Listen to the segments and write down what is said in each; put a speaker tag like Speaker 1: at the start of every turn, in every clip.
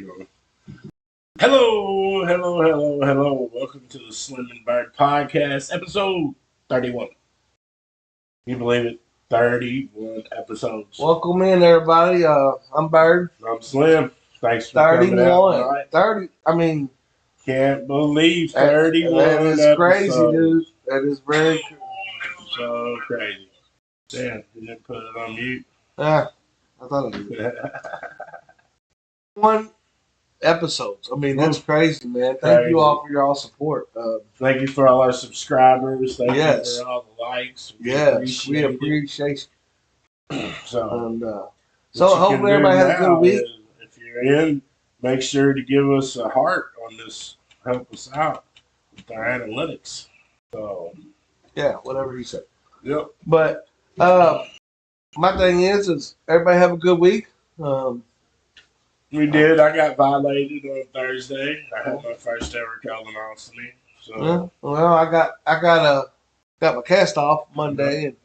Speaker 1: go. Hello. Welcome to the Slim&Bird podcast, episode 31. Can you believe it? 31 episodes.
Speaker 2: Welcome in, everybody. I'm Bird.
Speaker 1: I'm Slim. Thanks for
Speaker 2: 31.
Speaker 1: coming out tonight.
Speaker 2: 30. I mean,
Speaker 1: can't believe 31
Speaker 2: That is
Speaker 1: episodes.
Speaker 2: crazy, dude. That is very
Speaker 1: so crazy. Damn, you didn't put it on mute.
Speaker 2: I thought I did. 1 episodes. I mean, that's crazy, man. Thank you all for your all support.
Speaker 1: Thank you for all our subscribers. Thank you for all the likes.
Speaker 2: We appreciate
Speaker 1: it. So
Speaker 2: hopefully everybody has a good week.
Speaker 1: If you're in, make sure to give us a heart on this. Help us out with our analytics. So
Speaker 2: yeah, whatever he said.
Speaker 1: Yep.
Speaker 2: But my thing is everybody have a good week.
Speaker 1: We did. I got violated on Thursday. I had my first ever colonoscopy. So
Speaker 2: well, I got my cast off Monday, and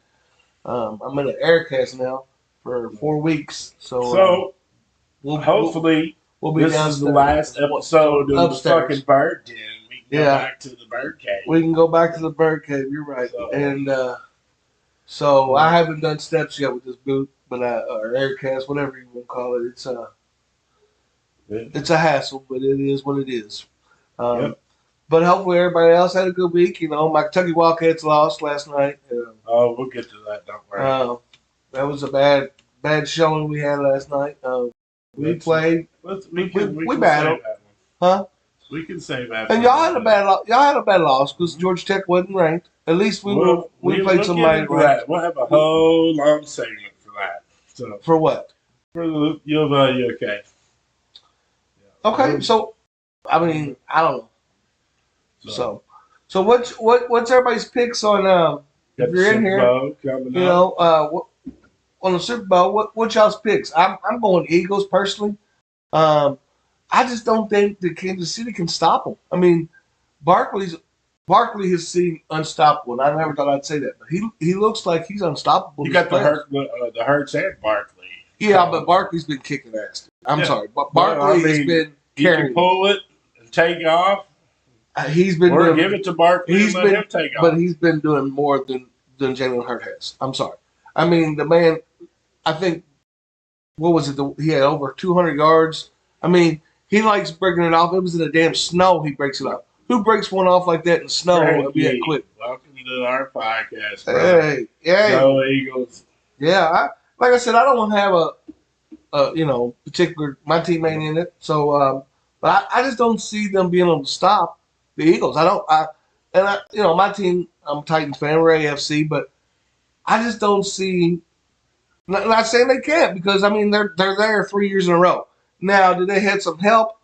Speaker 2: I'm in an air cast now for 4 weeks. So
Speaker 1: hopefully we'll be this is the last episode of the fucking bird den. We can go back to the bird cave.
Speaker 2: We can go back to the bird cave. You're right. So I haven't done steps yet with this boot, but or air cast, whatever you want to call it. It's a hassle, but it is what it is. But hopefully everybody else had a good week. You know, my Kentucky Wildcats lost last night.
Speaker 1: We'll get to that. Don't worry.
Speaker 2: That was a bad showing we had last night. We played. We battled. Huh?
Speaker 1: We can say that.
Speaker 2: And y'all had a bad loss because Georgia Tech wasn't ranked. At least we played somebody ranked.
Speaker 1: We'll have a whole long segment for that. So
Speaker 2: for what?
Speaker 1: For the U of L UK.
Speaker 2: Okay, so I mean I don't know. So what's everybody's picks on? If you're in here, on the Super Bowl, what y'all's picks? I'm going Eagles personally. I just don't think that Kansas City can stop them. I mean, Barkley has seemed unstoppable, and I never thought I'd say that, but he looks like he's unstoppable.
Speaker 1: You got the Hurts and Barkley.
Speaker 2: Yeah, but Barkley's been kicking ass. I'm sorry, but Barkley has been carrying.
Speaker 1: He can pull it and take off.
Speaker 2: He's been
Speaker 1: give it to Barkley and let him take off.
Speaker 2: But he's been doing more than Jalen Hurts has. I'm sorry. I mean, the man. I think what was it? He had over 200 yards. I mean, he likes breaking it off. It was in the damn snow. He breaks it off. Who breaks one off like that in snow and be that quick?
Speaker 1: Welcome to our podcast, bro.
Speaker 2: Hey,
Speaker 1: Go Eagles.
Speaker 2: Yeah, like I said, I don't have a particular. My team ain't in it, so but I just don't see them being able to stop the Eagles. My team. I'm a Titans fan. We're AFC, but I just don't see. Not saying they can't because I mean they're there 3 years in a row. Now, did they had some help?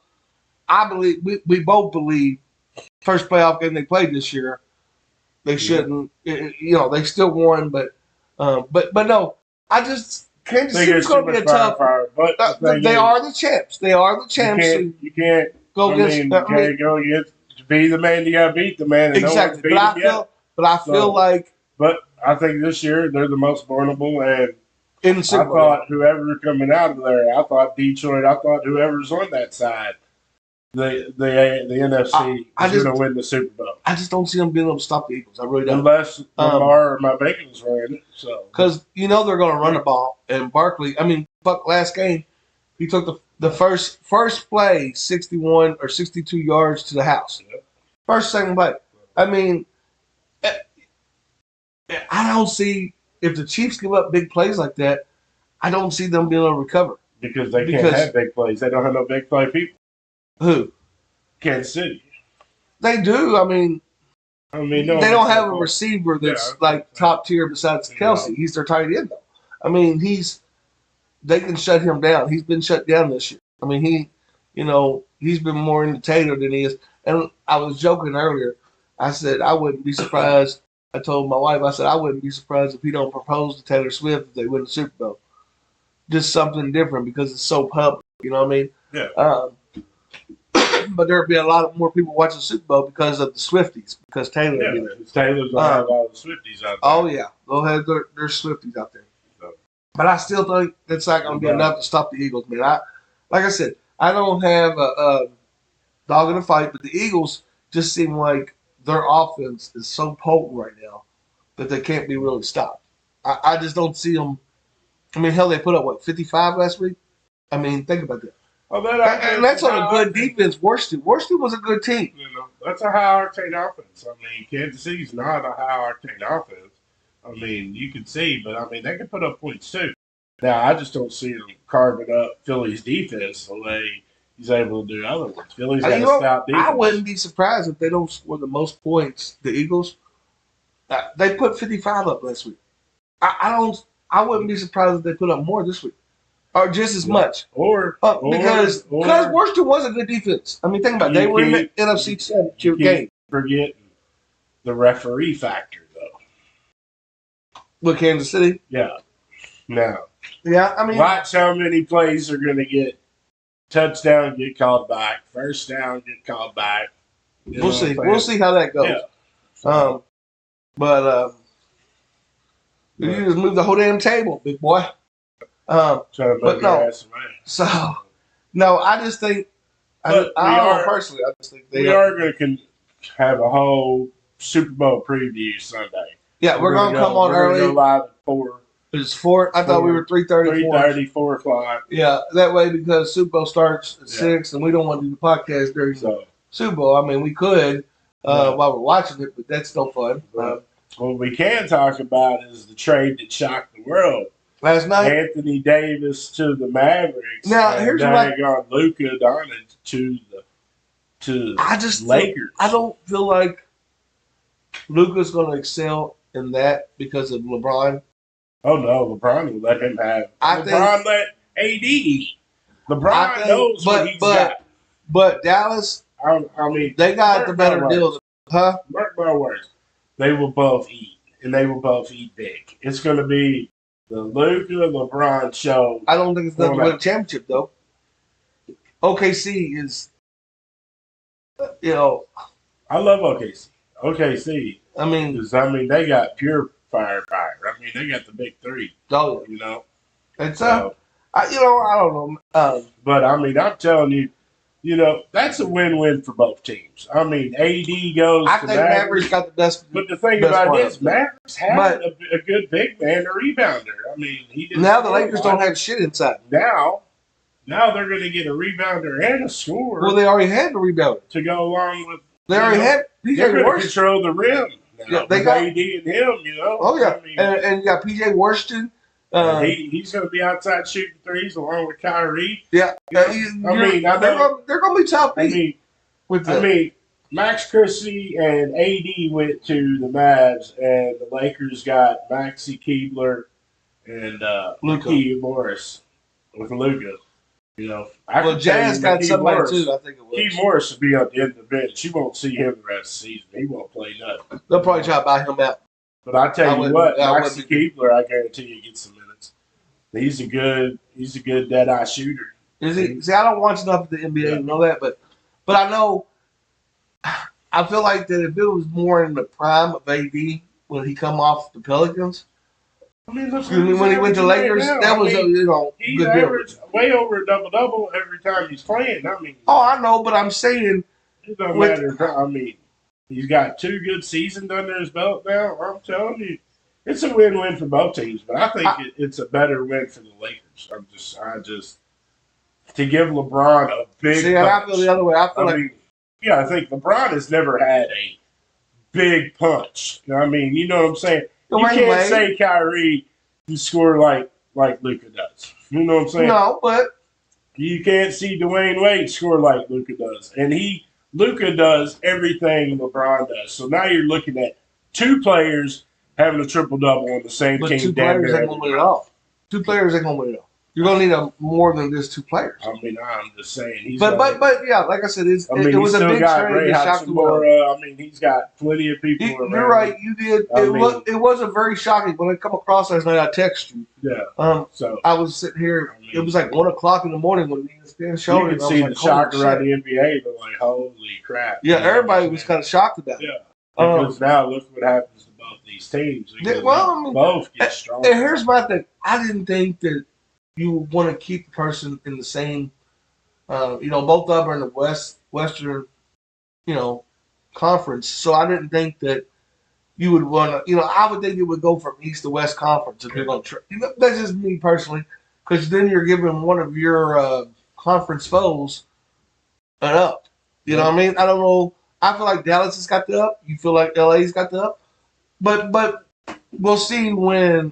Speaker 2: I believe we both believe first playoff game they played this year, they shouldn't. They still won, but no. I just Kansas City's going to be a tough. They are the champs. They are the champs.
Speaker 1: You can't go against. Go against. To be the man, you got to beat the man. And
Speaker 2: exactly.
Speaker 1: No one's beat him
Speaker 2: but I feel like.
Speaker 1: But I think this year they're the most vulnerable, and
Speaker 2: I
Speaker 1: thought whoever coming out of there, I thought Detroit, I thought whoever's on that side, the NFC is going to win the Super Bowl. I
Speaker 2: just don't see them being able to stop the Eagles. I really don't.
Speaker 1: Unless Lamar or my Bengals were in it.
Speaker 2: Because they're going to run the ball, and Barkley. I mean, last game he took the first play 61 or 62 yards to the house. Yep. Second play. I mean, I don't see. If the Chiefs give up big plays like that, I don't see them being able to recover.
Speaker 1: Because they can't have big plays. They don't have no big play people.
Speaker 2: Who?
Speaker 1: Kansas City.
Speaker 2: They do. I mean,
Speaker 1: no,
Speaker 2: they don't have a receiver that's top tier besides Kelsey. He's their tight end, though. I mean, they can shut him down. He's been shut down this year. I mean, he's been more entertainer than he is. And I was joking earlier. I said I wouldn't be surprised. I told my wife, I said, I wouldn't be surprised if he don't propose to Taylor Swift if they win the Super Bowl. Just something different because it's so public. You know what I mean?
Speaker 1: Yeah.
Speaker 2: But there'd be a lot more people watching the Super Bowl because of the Swifties, because Taylor would be there.
Speaker 1: Taylor's going to have a lot of Swifties out there.
Speaker 2: Oh, yeah. They'll have their Swifties out there. So. But I still think that's not going to be enough to stop the Eagles, man. Like I said, I don't have a dog in the fight, but the Eagles just seem like their offense is so potent right now that they can't be really stopped. I just don't see them. I mean, hell, they put up, 55 last week? I mean, think about that.
Speaker 1: Oh,
Speaker 2: And that's on a good defense. Worsted was a good team.
Speaker 1: That's a high octane offense. I mean, Kansas City's not a high octane offense. I mean, you can see, but I mean, they can put up points too. Now, I just don't see them carving up Philly's defense the way he's able to do other ones. Philly's got a stout defense.
Speaker 2: I wouldn't be surprised if they don't score the most points. The Eagles, they put 55 up last week. I wouldn't be surprised if they put up more this week, or just as much. Because Worcester was a good defense. I mean, think about it. They were in the NFC Championship game.
Speaker 1: Forget the referee factor, though.
Speaker 2: With Kansas City?
Speaker 1: Yeah. No.
Speaker 2: Yeah, I mean.
Speaker 1: Watch how many plays are going to get touchdown, get called back. First down, get called back.
Speaker 2: We'll see. We'll see how that goes.
Speaker 1: Yeah.
Speaker 2: You just move the whole damn table, big boy. But no. So, no, I just think. Personally, I just think
Speaker 1: we are going to have a whole Super Bowl preview Sunday.
Speaker 2: Yeah, we're going to come on early.
Speaker 1: Go live at 4.
Speaker 2: It's 4. I thought we were 3:30.
Speaker 1: 3:30, 4 o'clock.
Speaker 2: Yeah, that way because Super Bowl starts at 6, and we don't want to do the podcast during Super Bowl. I mean, we could while we're watching it, but that's no fun.
Speaker 1: What we can talk about is the trade that shocked the world.
Speaker 2: Last night,
Speaker 1: Anthony Davis to the Mavericks.
Speaker 2: Now, here's what I
Speaker 1: got Luka Doncic to the Lakers.
Speaker 2: I don't feel like Luka's going to excel in that because of LeBron.
Speaker 1: Oh no, LeBron will let him have. LeBron let AD eat. LeBron knows what he's got.
Speaker 2: But Dallas,
Speaker 1: I mean,
Speaker 2: they got the better deal. Huh?
Speaker 1: Mark my words. They will both eat, and they will both eat big. It's going to be the Luka LeBron show.
Speaker 2: I don't think it's going to win a championship, though. OKC is,
Speaker 1: I love OKC. OKC.
Speaker 2: I mean,
Speaker 1: they got pure firepower. I mean, they got the big three.
Speaker 2: Oh,
Speaker 1: And
Speaker 2: I don't know.
Speaker 1: But I mean, I'm telling you, that's a win-win for both teams. I mean, AD goes.
Speaker 2: I think Mavericks got the best.
Speaker 1: But the thing about this, Mavericks had a good big man, a rebounder. I mean, he didn't.
Speaker 2: Now the Lakers don't have shit inside.
Speaker 1: Now they're going to get a rebounder and a scorer.
Speaker 2: Well, they already had the rebounder
Speaker 1: to go along with.
Speaker 2: They already had.
Speaker 1: They're going to control the rim.
Speaker 2: Yeah, they got
Speaker 1: AD and him.
Speaker 2: Oh yeah, and you got PJ Washington.
Speaker 1: He's going to be outside shooting threes along with Kyrie.
Speaker 2: Yeah, they're going to be tough.
Speaker 1: Max Christie and AD went to the Mavs, and the Lakers got Maxi Keebler and Luka Morris with Luka.
Speaker 2: Jazz got somebody too. I think it was.
Speaker 1: Keith Morris will be on the end of the bench. You won't see him the rest of the season. He won't play nothing.
Speaker 2: They'll probably try to buy him out.
Speaker 1: But I tell you what, Maxi Keebler, I guarantee you gets some minutes. He's a good dead-eye shooter.
Speaker 2: Is he? See, I don't watch enough of the NBA to know that, but I know. I feel like that if it was more in the prime of AD when he come off the Pelicans.
Speaker 1: I mean,
Speaker 2: when he went to Lakers, that was
Speaker 1: he's
Speaker 2: good
Speaker 1: averaged way over a double-double every time he's playing. I mean,
Speaker 2: I know, but I'm saying
Speaker 1: it doesn't matter. I mean, he's got 2 good seasons under his belt now. I'm telling you, it's a win-win for both teams. But I think it's a better win for the Lakers. I just to give LeBron a big.
Speaker 2: See, and I feel the other way. I
Speaker 1: think LeBron has never had a big punch. I mean, you know what I'm saying. You can't say Kyrie can score like Luka does. You know what I'm saying?
Speaker 2: No, but
Speaker 1: you can't see Dwayne Wade score like Luka does, and Luka does everything LeBron does. So now you're looking at 2 players having a triple-double on the same team.
Speaker 2: 2 players ain't going to win it all. 2 players ain't going to win it all. You're going to need more than just 2 players.
Speaker 1: I mean, I'm just saying.
Speaker 2: But yeah, like I said, it was a big trade that shocked the world.
Speaker 1: I mean, he's got plenty of people around.
Speaker 2: You're right. You did. It wasn't very shocking. When I come across last night, I texted you.
Speaker 1: Yeah.
Speaker 2: So I was sitting here. It was like 1 o'clock in the morning when ESPN showed it.
Speaker 1: You could see the shocker on the NBA. They're like, holy crap.
Speaker 2: Yeah, everybody was kind of shocked about it.
Speaker 1: Yeah. Because now look what happens to both these teams. Both get stronger.
Speaker 2: And here's my thing. I didn't think that you want to keep the person in the same Both of them are in the Western, conference. So I didn't think that you would want to, I would think it would go from East to West conference if you're going to try. That's just me personally, because then you're giving one of your conference foes an up. You know what I mean? I don't know. I feel like Dallas has got the up. You feel like LA's got the up. But we'll see when,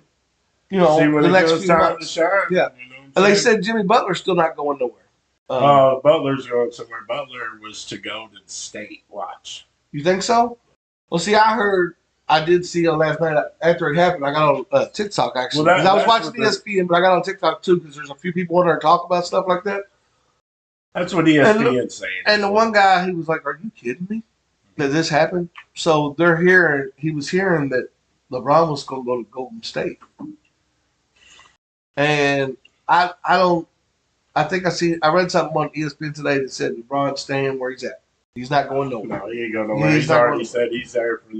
Speaker 2: the next few months.
Speaker 1: Shine,
Speaker 2: yeah. And they said Jimmy Butler's still not going nowhere.
Speaker 1: Butler's going somewhere. Butler was to Golden State. Watch.
Speaker 2: You think so? Well, see, I did see last night after it happened. I got on TikTok actually. Well, I was watching ESPN, but I got on TikTok too because there's a few people on there talk about stuff like that.
Speaker 1: That's what ESPN's saying.
Speaker 2: And the one guy, he was like, "Are you kidding me? That this happened?" So he was hearing that LeBron was going to go to Golden State, and I read something on ESPN today that said LeBron's staying where he's at. He's not going nowhere.
Speaker 1: No, he ain't going nowhere. He's already said he's there for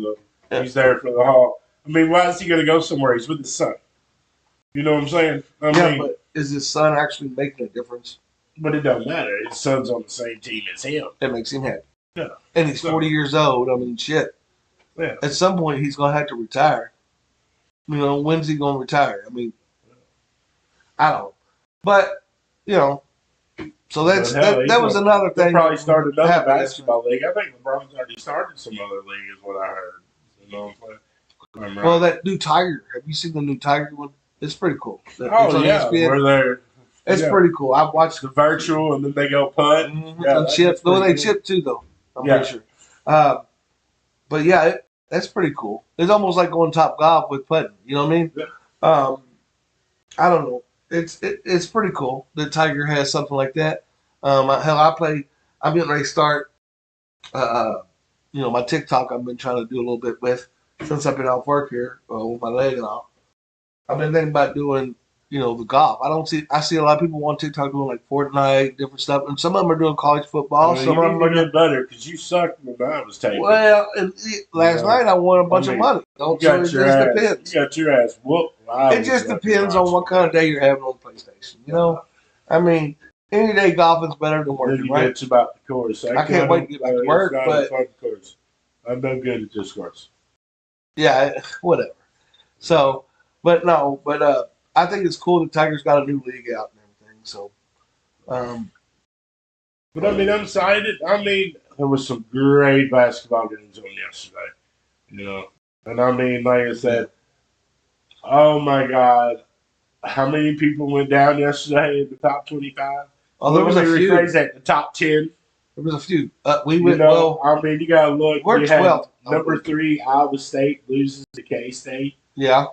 Speaker 1: the haul. I mean, why is he going to go somewhere? He's with his son. You know what I'm saying? I mean,
Speaker 2: but is his son actually making a difference?
Speaker 1: But it don't matter. His son's on the same team as him.
Speaker 2: It makes him happy.
Speaker 1: Yeah.
Speaker 2: And he's 40 years old. I mean, shit.
Speaker 1: Yeah.
Speaker 2: At some point, he's going to have to retire. When's he going to retire? I mean, I don't know. But, so that was another thing.
Speaker 1: They'll probably start another basketball league. I think LeBron's already started some other league, is what I heard. You know what I'm saying?
Speaker 2: Well, that new Tiger. Have you seen the new Tiger one? It's pretty cool.
Speaker 1: Yeah.
Speaker 2: It's pretty cool. I've watched
Speaker 1: the virtual, and then they go putt.
Speaker 2: Mm-hmm. Yeah, and chip. No, they chip too, though. I'm pretty sure. But yeah, that's pretty cool. It's almost like going Top Golf with putting. You know what I mean?
Speaker 1: Yeah.
Speaker 2: I don't know. It's pretty cool that Tiger has something like that. I play. I'm getting ready to start. My TikTok I've been trying to do a little bit with since I've been off work here with my leg and all. I've been thinking about doing, the golf. I see a lot of people on TikTok doing like Fortnite, different stuff, and some of them are doing college football. Some of them are doing
Speaker 1: better because you sucked when I was taking.
Speaker 2: Well, last night I won a bunch of money. It just depends.
Speaker 1: You got your ass whooped.
Speaker 2: It just depends on what kind of day you're having on PlayStation. I mean, any day golfing's better than working, right?
Speaker 1: It's about the course.
Speaker 2: I can't wait to get back to work, but
Speaker 1: I'm no good at this course.
Speaker 2: Yeah, whatever. So, but I think it's cool that Tiger's got a new league out and everything. So,
Speaker 1: but I mean, I'm excited. I mean, there was some great basketball games on yesterday, and I mean, like I said, oh my God, how many people went down yesterday in the top 25?
Speaker 2: Oh, there was a few.
Speaker 1: At the top 10.
Speaker 2: There was a few. We went well.
Speaker 1: I mean, you got to look.
Speaker 2: We're 12th.
Speaker 1: Number 3, Iowa State loses to K-State.
Speaker 2: Yeah.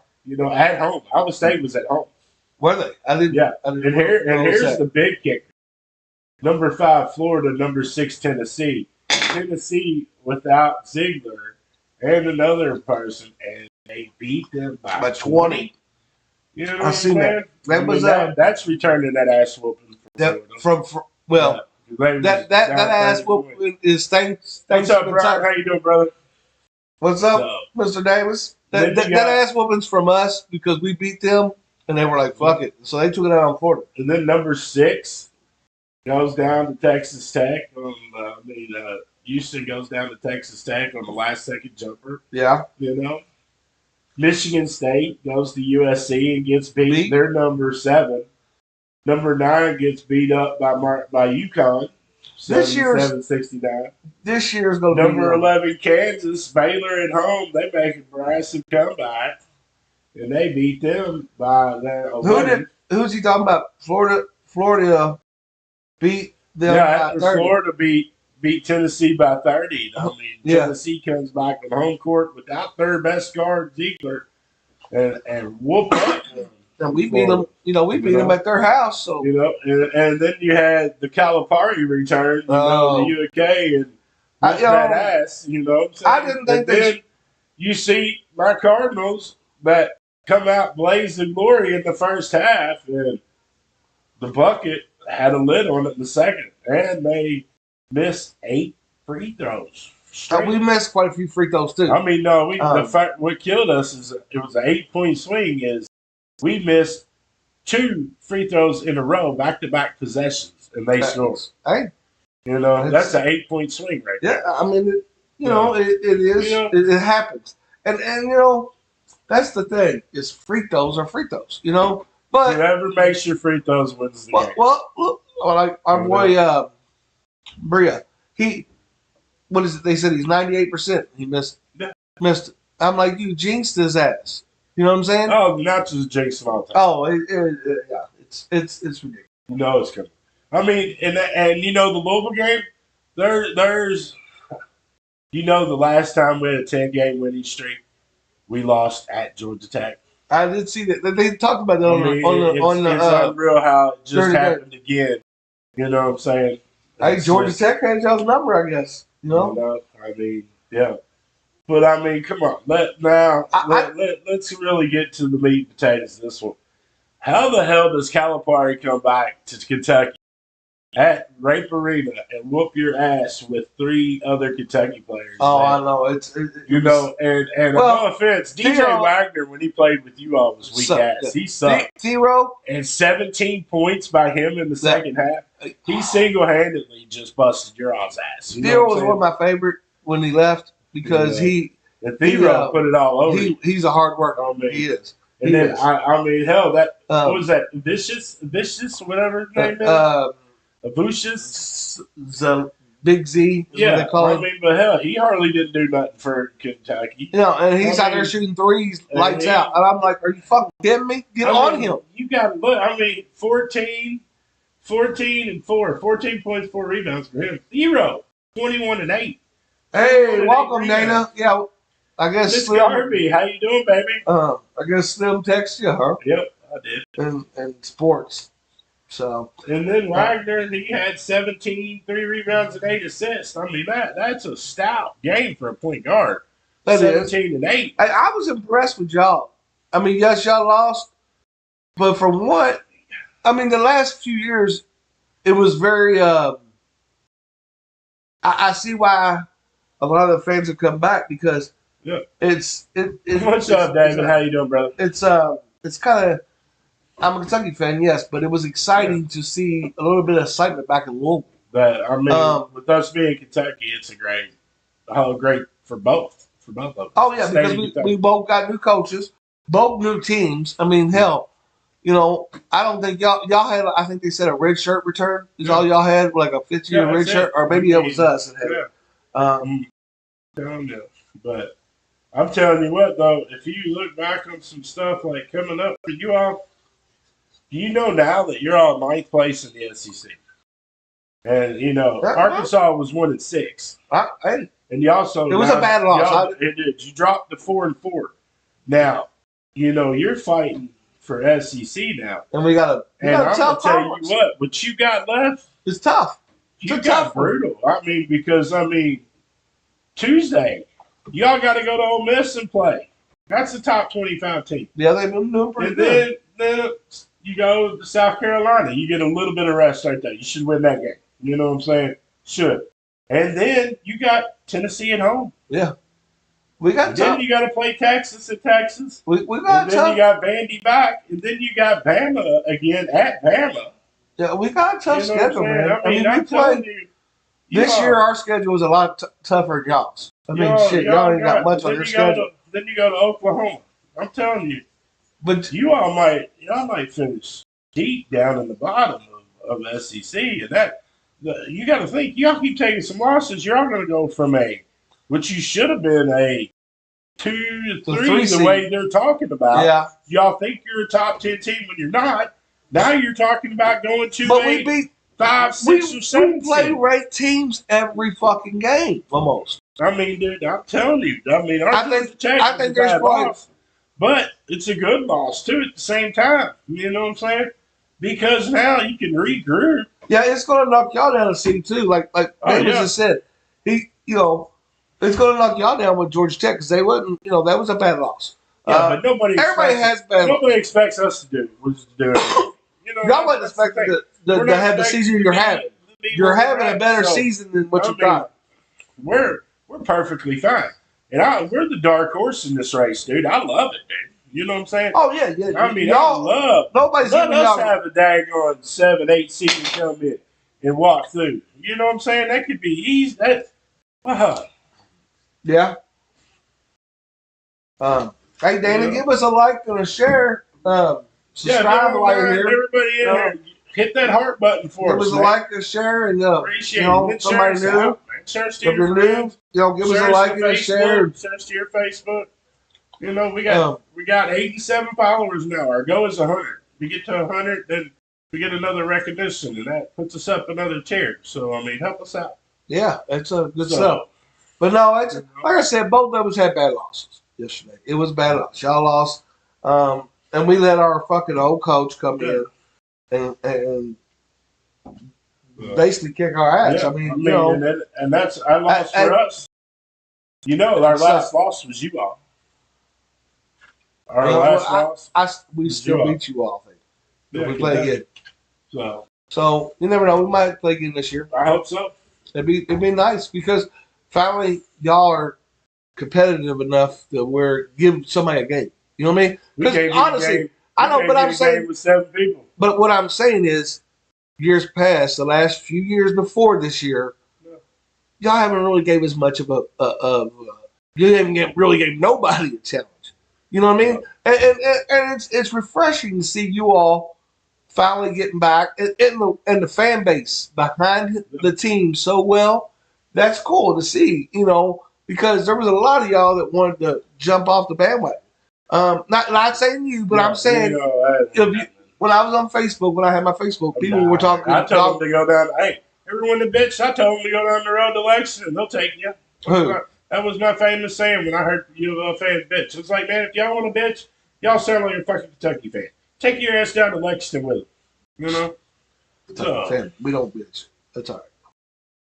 Speaker 1: At home. Iowa State was at home.
Speaker 2: Were they? I didn't.
Speaker 1: Yeah. Here's the big kicker. Number 5, Florida. Number 6, Tennessee. Tennessee without Ziegler and another person, and they beat them by 20. You know what I'm saying?
Speaker 2: That. That was
Speaker 1: that's returning that ass whooping
Speaker 2: from that ass whooping is thanks.
Speaker 1: What's up, Brian? How you doing, brother?
Speaker 2: What's up, Mr. Davis? That ass whooping's from us because we beat them, and they were like, "Fuck it," so they took it out on Florida.
Speaker 1: And then number 6 goes down to Texas Tech. Houston goes down to Texas Tech on the last second jumper.
Speaker 2: Yeah,
Speaker 1: Michigan State goes to USC and gets beat. They're number 7. Number 9 gets beat up by UConn. 769.
Speaker 2: This year's going to be
Speaker 1: number 11 Kansas. Baylor at home. They make a massive comeback, and they beat them by 11.
Speaker 2: Who's he talking about? Florida beat them.
Speaker 1: Yeah, after Florida beat Tennessee by 30. I mean, Tennessee comes back on home court without their best guard, Ziegler, and whoop up.
Speaker 2: And we beat them. We beat them at their house. So
Speaker 1: and then you had the Calipari return. The UK and that ass.
Speaker 2: I didn't think
Speaker 1: then you see my Cardinals that come out blazing glory in the first half, and the bucket had a lid on it in the second, and they missed 8 free throws.
Speaker 2: We missed quite a few free throws too.
Speaker 1: I mean, no, what killed us is it was an 8-point swing. Is we missed 2 free throws in a row, back-to-back possessions. and they score.
Speaker 2: Hey,
Speaker 1: That's an 8-point swing right there.
Speaker 2: Yeah, I mean, it is. It happens, and that's the thing. Is free throws are free throws. But
Speaker 1: whoever makes your free throws wins the game.
Speaker 2: Well, look, like our boy Bria, what is it? They said he's 98%. He missed it. I'm like, you jinxed his ass. You know what I'm saying?
Speaker 1: Oh, not just jinx of all time.
Speaker 2: Oh, yeah, it's ridiculous.
Speaker 1: It's coming. I mean, and the Louisville game, there's the last time we had a 10-game winning streak, we lost at Georgia Tech.
Speaker 2: I did see that. They talked about that
Speaker 1: it's unreal how it just happened again. You know what I'm saying?
Speaker 2: Hey, Georgia Tech had y'all's number, I guess.
Speaker 1: I mean, yeah. But I mean, come on. Let's really get to the meat and potatoes of this one. How the hell does Calipari come back to Kentucky at Rape Arena and whoop your ass with 3 other Kentucky players?
Speaker 2: Oh, man. I know.
Speaker 1: And no offense, DJ Wagner, when he played with you all, was weak ass. He sucked.
Speaker 2: Zero.
Speaker 1: And 17 points by him in the second half. He single-handedly just busted your all's ass.
Speaker 2: Zero was one of my favorite when he left because he
Speaker 1: put it all over.
Speaker 2: He's a hard worker. He is.
Speaker 1: And then, I mean, hell, what was that? Vicious, whatever his name is? Vicious?
Speaker 2: The Big Z,
Speaker 1: yeah,
Speaker 2: what they call him.
Speaker 1: I mean, but hell, he hardly didn't do nothing for Kentucky.
Speaker 2: And he's out there shooting threes, lights out. And I'm like, are you fucking kidding me? Get on him.
Speaker 1: You got to look. I mean, 14 and 4. 14 points, 4 rebounds for him. 0. 21 and 8.
Speaker 2: Hey, welcome, Dana. Yeah, I guess
Speaker 1: Miss Garby, how you doing, baby?
Speaker 2: I guess Slim texted you, huh?
Speaker 1: Yep, I did.
Speaker 2: And sports. So.
Speaker 1: And then Wagner, he had 17, 3 rebounds and 8 assists. I mean, that's a stout game for a point guard. 17 and 8.
Speaker 2: I was impressed with y'all. I mean, yes, y'all lost, but from what I mean, the last few years, it was very. I see why a lot of the fans have come back because it's.
Speaker 1: What's up, David? How you doing, brother?
Speaker 2: It's kind of. I'm a Kentucky fan, yes, but it was exciting to see a little bit of excitement back in Louisville.
Speaker 1: But I mean, with us being Kentucky, it's great for both of them.
Speaker 2: Oh yeah, because we both got new coaches, both new teams. I mean, hell, I don't think y'all had. I think they said a red shirt return is all y'all had, like a 5th-year red shirt, or maybe it was us that had it.
Speaker 1: But I'm telling you what, though, if you look back on some stuff like coming up for you all, now that you're all 9th place in the SEC. And, Arkansas was 1-6. And you also.
Speaker 2: It was a bad loss.
Speaker 1: It did. You dropped to 4-4. Now, you're fighting for SEC now.
Speaker 2: And we got a tough
Speaker 1: tell you what you got left.
Speaker 2: It's tough.
Speaker 1: You got brutal. Because Tuesday, y'all got to go to Ole Miss and play. That's the top 25 team.
Speaker 2: Yeah, they've been doing pretty good.
Speaker 1: Then you go to South Carolina. You get a little bit of rest right there. You should win that game. You know what I'm saying? Should. And then you got Tennessee at home.
Speaker 2: Yeah. We got
Speaker 1: Then you got to play Texas at Texas.
Speaker 2: We got
Speaker 1: and then you got Vandy back. And then you got Bama again at Bama.
Speaker 2: Yeah, we got a tough schedule, man.
Speaker 1: I mean, I'm telling you.
Speaker 2: This year, our schedule was a lot tougher than y'all's. I mean, y'all ain't got much on your schedule.
Speaker 1: Then you go to Oklahoma. I'm telling you.
Speaker 2: But
Speaker 1: y'all might finish deep down in the bottom of SEC. And you got to think, y'all keep taking some losses. You're all going to go from which you should have been a 2 to 3 the way they're talking about.
Speaker 2: Yeah.
Speaker 1: Y'all think you're a top 10 team when you're not. Now you're talking about going to
Speaker 2: we beat
Speaker 1: 5, 6, or 7.
Speaker 2: We play ranked teams every fucking game, almost.
Speaker 1: I mean, dude, I'm telling you. I mean,
Speaker 2: I think there's
Speaker 1: loss, but it's a good loss too at the same time. You know what I'm saying? Because now you can regroup.
Speaker 2: Yeah, it's going to knock y'all down a seed too. Like David just said, it's going to knock y'all down with Georgia Tech because they wouldn't. That was a bad loss.
Speaker 1: Yeah, but nobody expects us to do it.
Speaker 2: Y'all wasn't expecting to have the season you're having. You're having a better season than what you thought.
Speaker 1: We're perfectly fine. And we're the dark horse in this race, dude. I love it, dude. You know what I'm saying?
Speaker 2: Oh, yeah.
Speaker 1: I mean, nobody's let us
Speaker 2: y'all
Speaker 1: have a daggone 7, 8 seed come in. and walk through. You know what I'm saying? That could be easy.
Speaker 2: Yeah. Hey, Danny, give us a like and a share. Subscribe while you're here.
Speaker 1: Everybody in here, hit that heart button for
Speaker 2: us. Give us a like and share, and
Speaker 1: appreciate it.
Speaker 2: Somebody new.
Speaker 1: Share us to your friends.
Speaker 2: Give us a like and a share.
Speaker 1: Share us to your Facebook. You know, we got 87 followers now. Our goal is 100. We get to 100, then we get another recognition, and that puts us up another tier. So, I mean, help us out.
Speaker 2: Yeah, that's a good stuff. But no, it's like I said, both of us had bad losses yesterday. It was bad loss. Y'all lost, and we let our fucking old coach come in and basically kick our ass.
Speaker 1: Yeah,
Speaker 2: I mean, you know,
Speaker 1: and that's our loss for us. You know, our last loss was you all. Our last loss.
Speaker 2: We still beat you all. I think.
Speaker 1: Yeah,
Speaker 2: we play again. So you never know. We might play again this year.
Speaker 1: I hope so.
Speaker 2: It'd be nice because finally y'all are competitive enough to give somebody a game. You know what I mean? Because honestly, I know, but I'm saying
Speaker 1: with 7 people.
Speaker 2: But what I'm saying is, years past, the last few years before this year, y'all haven't really gave as much of you haven't really gave nobody a challenge. You know what I mean? And it's refreshing to see you all finally getting back and the fan base behind the team so well. That's cool to see, you know, because there was a lot of y'all that wanted to jump off the bandwagon. Not saying you, but I'm saying when I was on Facebook, when I had my Facebook, people were talking.
Speaker 1: I told them to go down. Hey, everyone the bitch. I told them to go down the road to Lexington. They'll take you.
Speaker 2: Who?
Speaker 1: That was my famous saying when I heard U of L fans bitch. It's like, man, if y'all want a bitch, y'all sound like a fucking Kentucky fan. Take your ass down to Lexington with it. You know?
Speaker 2: Fan. We don't bitch. That's all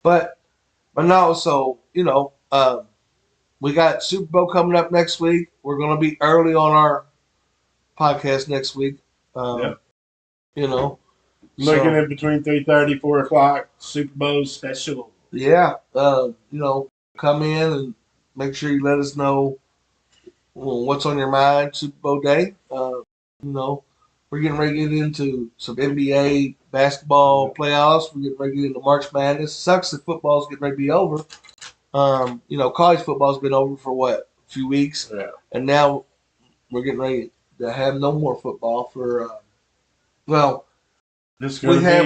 Speaker 2: right. But no, so, you know, we got Super Bowl coming up next week. We're going to be early on our podcast next week. You know.
Speaker 1: Looking at between 3:30, 4 o'clock, Super Bowl special.
Speaker 2: Yeah. You know, come in and make sure you let us know what's on your mind Super Bowl day. You know, we're getting ready to get into some NBA basketball playoffs. We're getting ready to get into March Madness. Sucks that football's getting ready to be over. You know, college football's been over for a few weeks.
Speaker 1: Yeah.
Speaker 2: And now we're getting ready to have no more football for, we have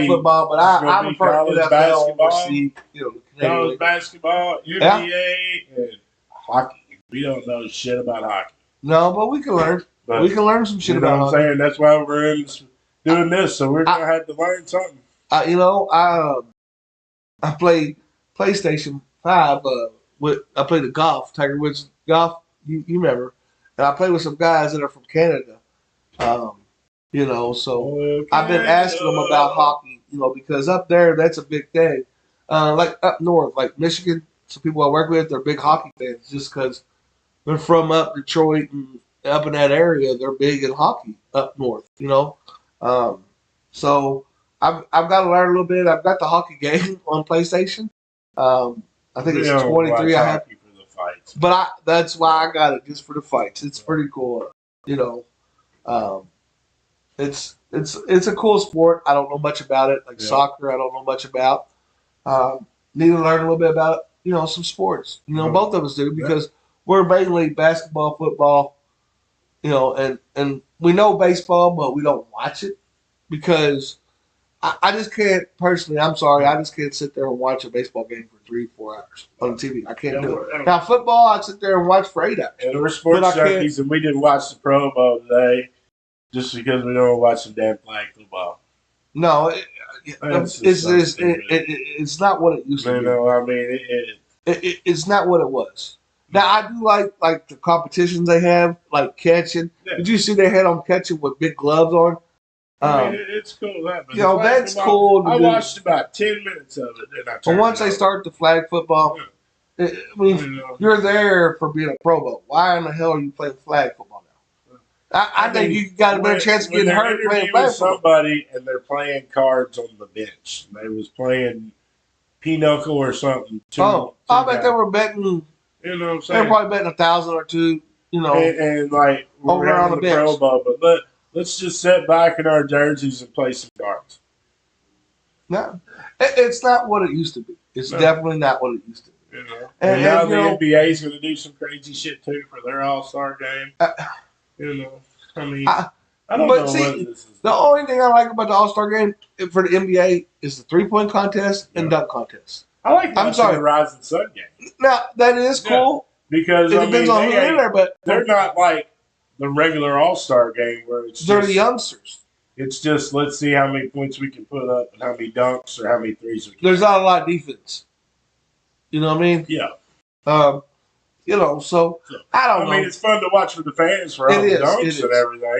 Speaker 2: football, but I prefer NFL over
Speaker 1: college basketball, NBA, and hockey. We don't know shit about hockey.
Speaker 2: No, but we can learn.
Speaker 1: But,
Speaker 2: we can learn some shit about hockey.
Speaker 1: You know what I'm saying? That's why we're doing this, so we're going to have to learn something.
Speaker 2: You know, I played PlayStation 5. I played the golf, Tiger Woods golf. You remember? And I played with some guys that are from Canada. You know, so I've been asking them about hockey. You know, because up there that's a big thing. Like up north, like Michigan, some people I work with, they're big hockey fans just because they're from up Detroit and up in that area. They're big in hockey up north. You know, so I've got to learn a little bit. I've got the hockey game on PlayStation. I think it's 23. I have,
Speaker 1: for the fights,
Speaker 2: but that's why I got it, just for the fights. It's pretty cool. You know, it's a cool sport. I don't know much about it. Like soccer, I don't know much about. Need to learn a little bit about, you know, some sports. You know, both of us do because we're mainly basketball, football. You know, and we know baseball, but we don't watch it because I just can't personally. I'm sorry, I just can't sit there and watch a baseball game for 3-4 hours on TV. I can't do it. Now football, I'd sit there and watch for 8 hours.
Speaker 1: And we're sports junkies, and we didn't watch the Pro Bowl today just because we don't watch the damn flag football.
Speaker 2: No, it's not what it used to be.
Speaker 1: No, I mean
Speaker 2: it's not what it was. Now I do like the competitions they have, like catching. Yeah. Did you see they had them catching with big gloves on?
Speaker 1: I mean, it's cool that. But
Speaker 2: you know, that's cool.
Speaker 1: I watched about 10 minutes of it. Then I turned
Speaker 2: once they start the flag football, I mean, you're there for being a Pro Bowl. Why in the hell are you playing flag football now? I think you got a better chance of getting hurt playing flag football.
Speaker 1: Somebody and they're playing cards on the bench. They was playing pinochle or something.
Speaker 2: I bet they were betting.
Speaker 1: You know what I'm saying?
Speaker 2: They're probably betting $1,000 or $2,000. You know,
Speaker 1: and like we're on the Pro Bowl, but let's just sit back in our jerseys and play some cards.
Speaker 2: No, it's not what it used to be. It's definitely not what it used to be.
Speaker 1: You know, and now the NBA is going to do some crazy shit too for their All-Star game. You know, I mean, I don't know what this is.
Speaker 2: The only thing I like about the All-Star game for the NBA is the three-point contest and dunk contest.
Speaker 1: I like the Rising Sun game.
Speaker 2: Now that is cool
Speaker 1: because
Speaker 2: it depends on who's in there, but
Speaker 1: they're not like the regular All-Star game where
Speaker 2: they're the youngsters.
Speaker 1: It's just let's see how many points we can put up and how many dunks or how many threes we can.
Speaker 2: There's not a lot of defense. You know what I mean?
Speaker 1: Yeah.
Speaker 2: You know, so I don't know.
Speaker 1: I mean, it's fun to watch for the fans for all the dunks and everything.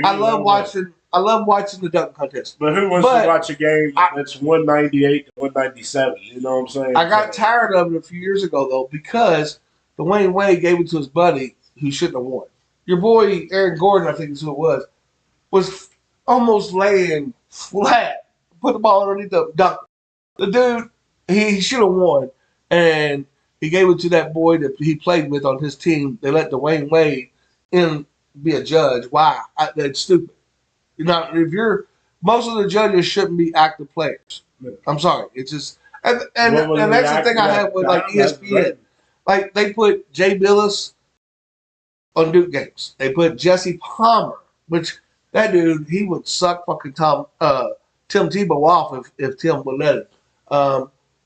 Speaker 2: I love watching the dunk contest.
Speaker 1: But who wants to watch a game that's 198 to 197? You know what I'm saying?
Speaker 2: I got tired of it a few years ago though because Dwayne Wade gave it to his buddy who shouldn't have won. Your boy Aaron Gordon, I think is who it was almost laying flat, put the ball underneath the dunk. The dude, he should have won, and he gave it to that boy that he played with on his team. They let Dwayne Wade in be a judge. Why? That's stupid. You know, most of the judges shouldn't be active players. I'm sorry. It's just and that's the thing I have with like ESPN. Like they put Jay Billis on Duke games. They put Jesse Palmer, which that dude, he would suck fucking Tim Tebow off if Tim would let him.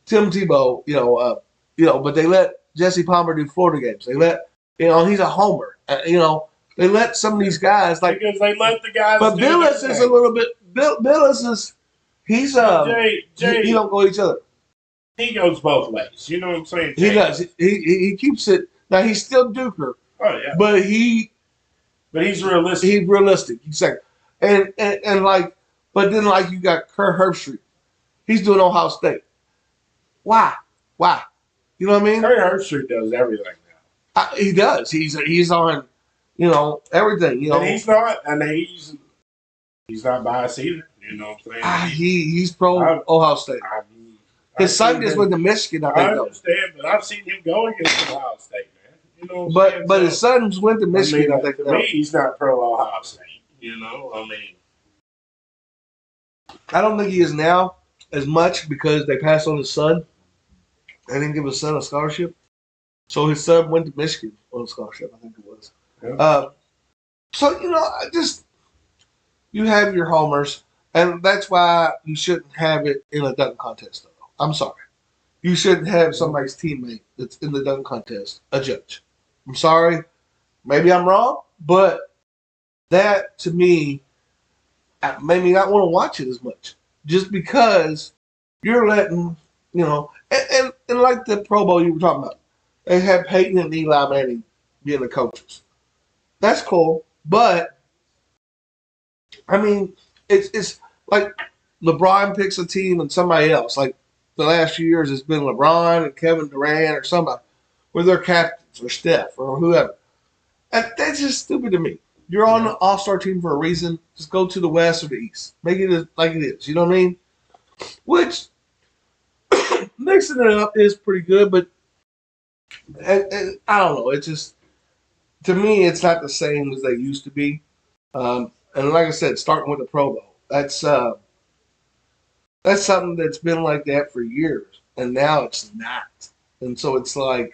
Speaker 2: Tim Tebow, but they let Jesse Palmer do Florida games. They let, he's a homer. They let some of these guys
Speaker 1: because they let the guys.
Speaker 2: But Billis is a little bit. Billis is he's
Speaker 1: Jay,
Speaker 2: he don't go each other.
Speaker 1: He goes both ways. You know what I'm saying?
Speaker 2: He does. He keeps it. Now he's still Duker.
Speaker 1: Oh yeah.
Speaker 2: But he's realistic. He's realistic. Exactly. And like, but then like you got Kurt Herbstreit. He's doing Ohio State. Why? You know what I mean?
Speaker 1: Kurt Herbstreit does everything now.
Speaker 2: He does. He's on, everything.
Speaker 1: And he's not. And he's not biased either. You know what I'm saying?
Speaker 2: He's pro Ohio State. His son just went to Michigan. I
Speaker 1: understand, but I've seen him go against Ohio State, man. You know what I'm saying?
Speaker 2: But his son went to Michigan. I think.
Speaker 1: To me, he's not pro Ohio State. You know, I mean,
Speaker 2: I don't think he is now as much because they passed on his son. They didn't give his son a scholarship, so his son went to Michigan on a scholarship. I think it was. Yeah. So you have your homers, and that's why you shouldn't have it in a dunk contest. Though I'm sorry, you shouldn't have somebody's teammate that's in the dunk contest a judge. I'm sorry, maybe I'm wrong, but that to me made me not want to watch it as much, just because you're letting and like the Pro Bowl you were talking about, they had Peyton and Eli Manning being the coaches. That's cool, but I mean, it's like LeBron picks a team and somebody else. Like the last few years, it's been LeBron and Kevin Durant or somebody, with their captains or Steph or whoever. And that's just stupid to me. You're on the All-Star team for a reason. Just go to the West or the East. Make it like it is. You know what I mean? Which mixing it up is pretty good, but and I don't know. It's just, to me, it's not the same as they used to be. And like I said, starting with the Pro Bowl, that's something that's been like that for years, and now it's not. And so it's like,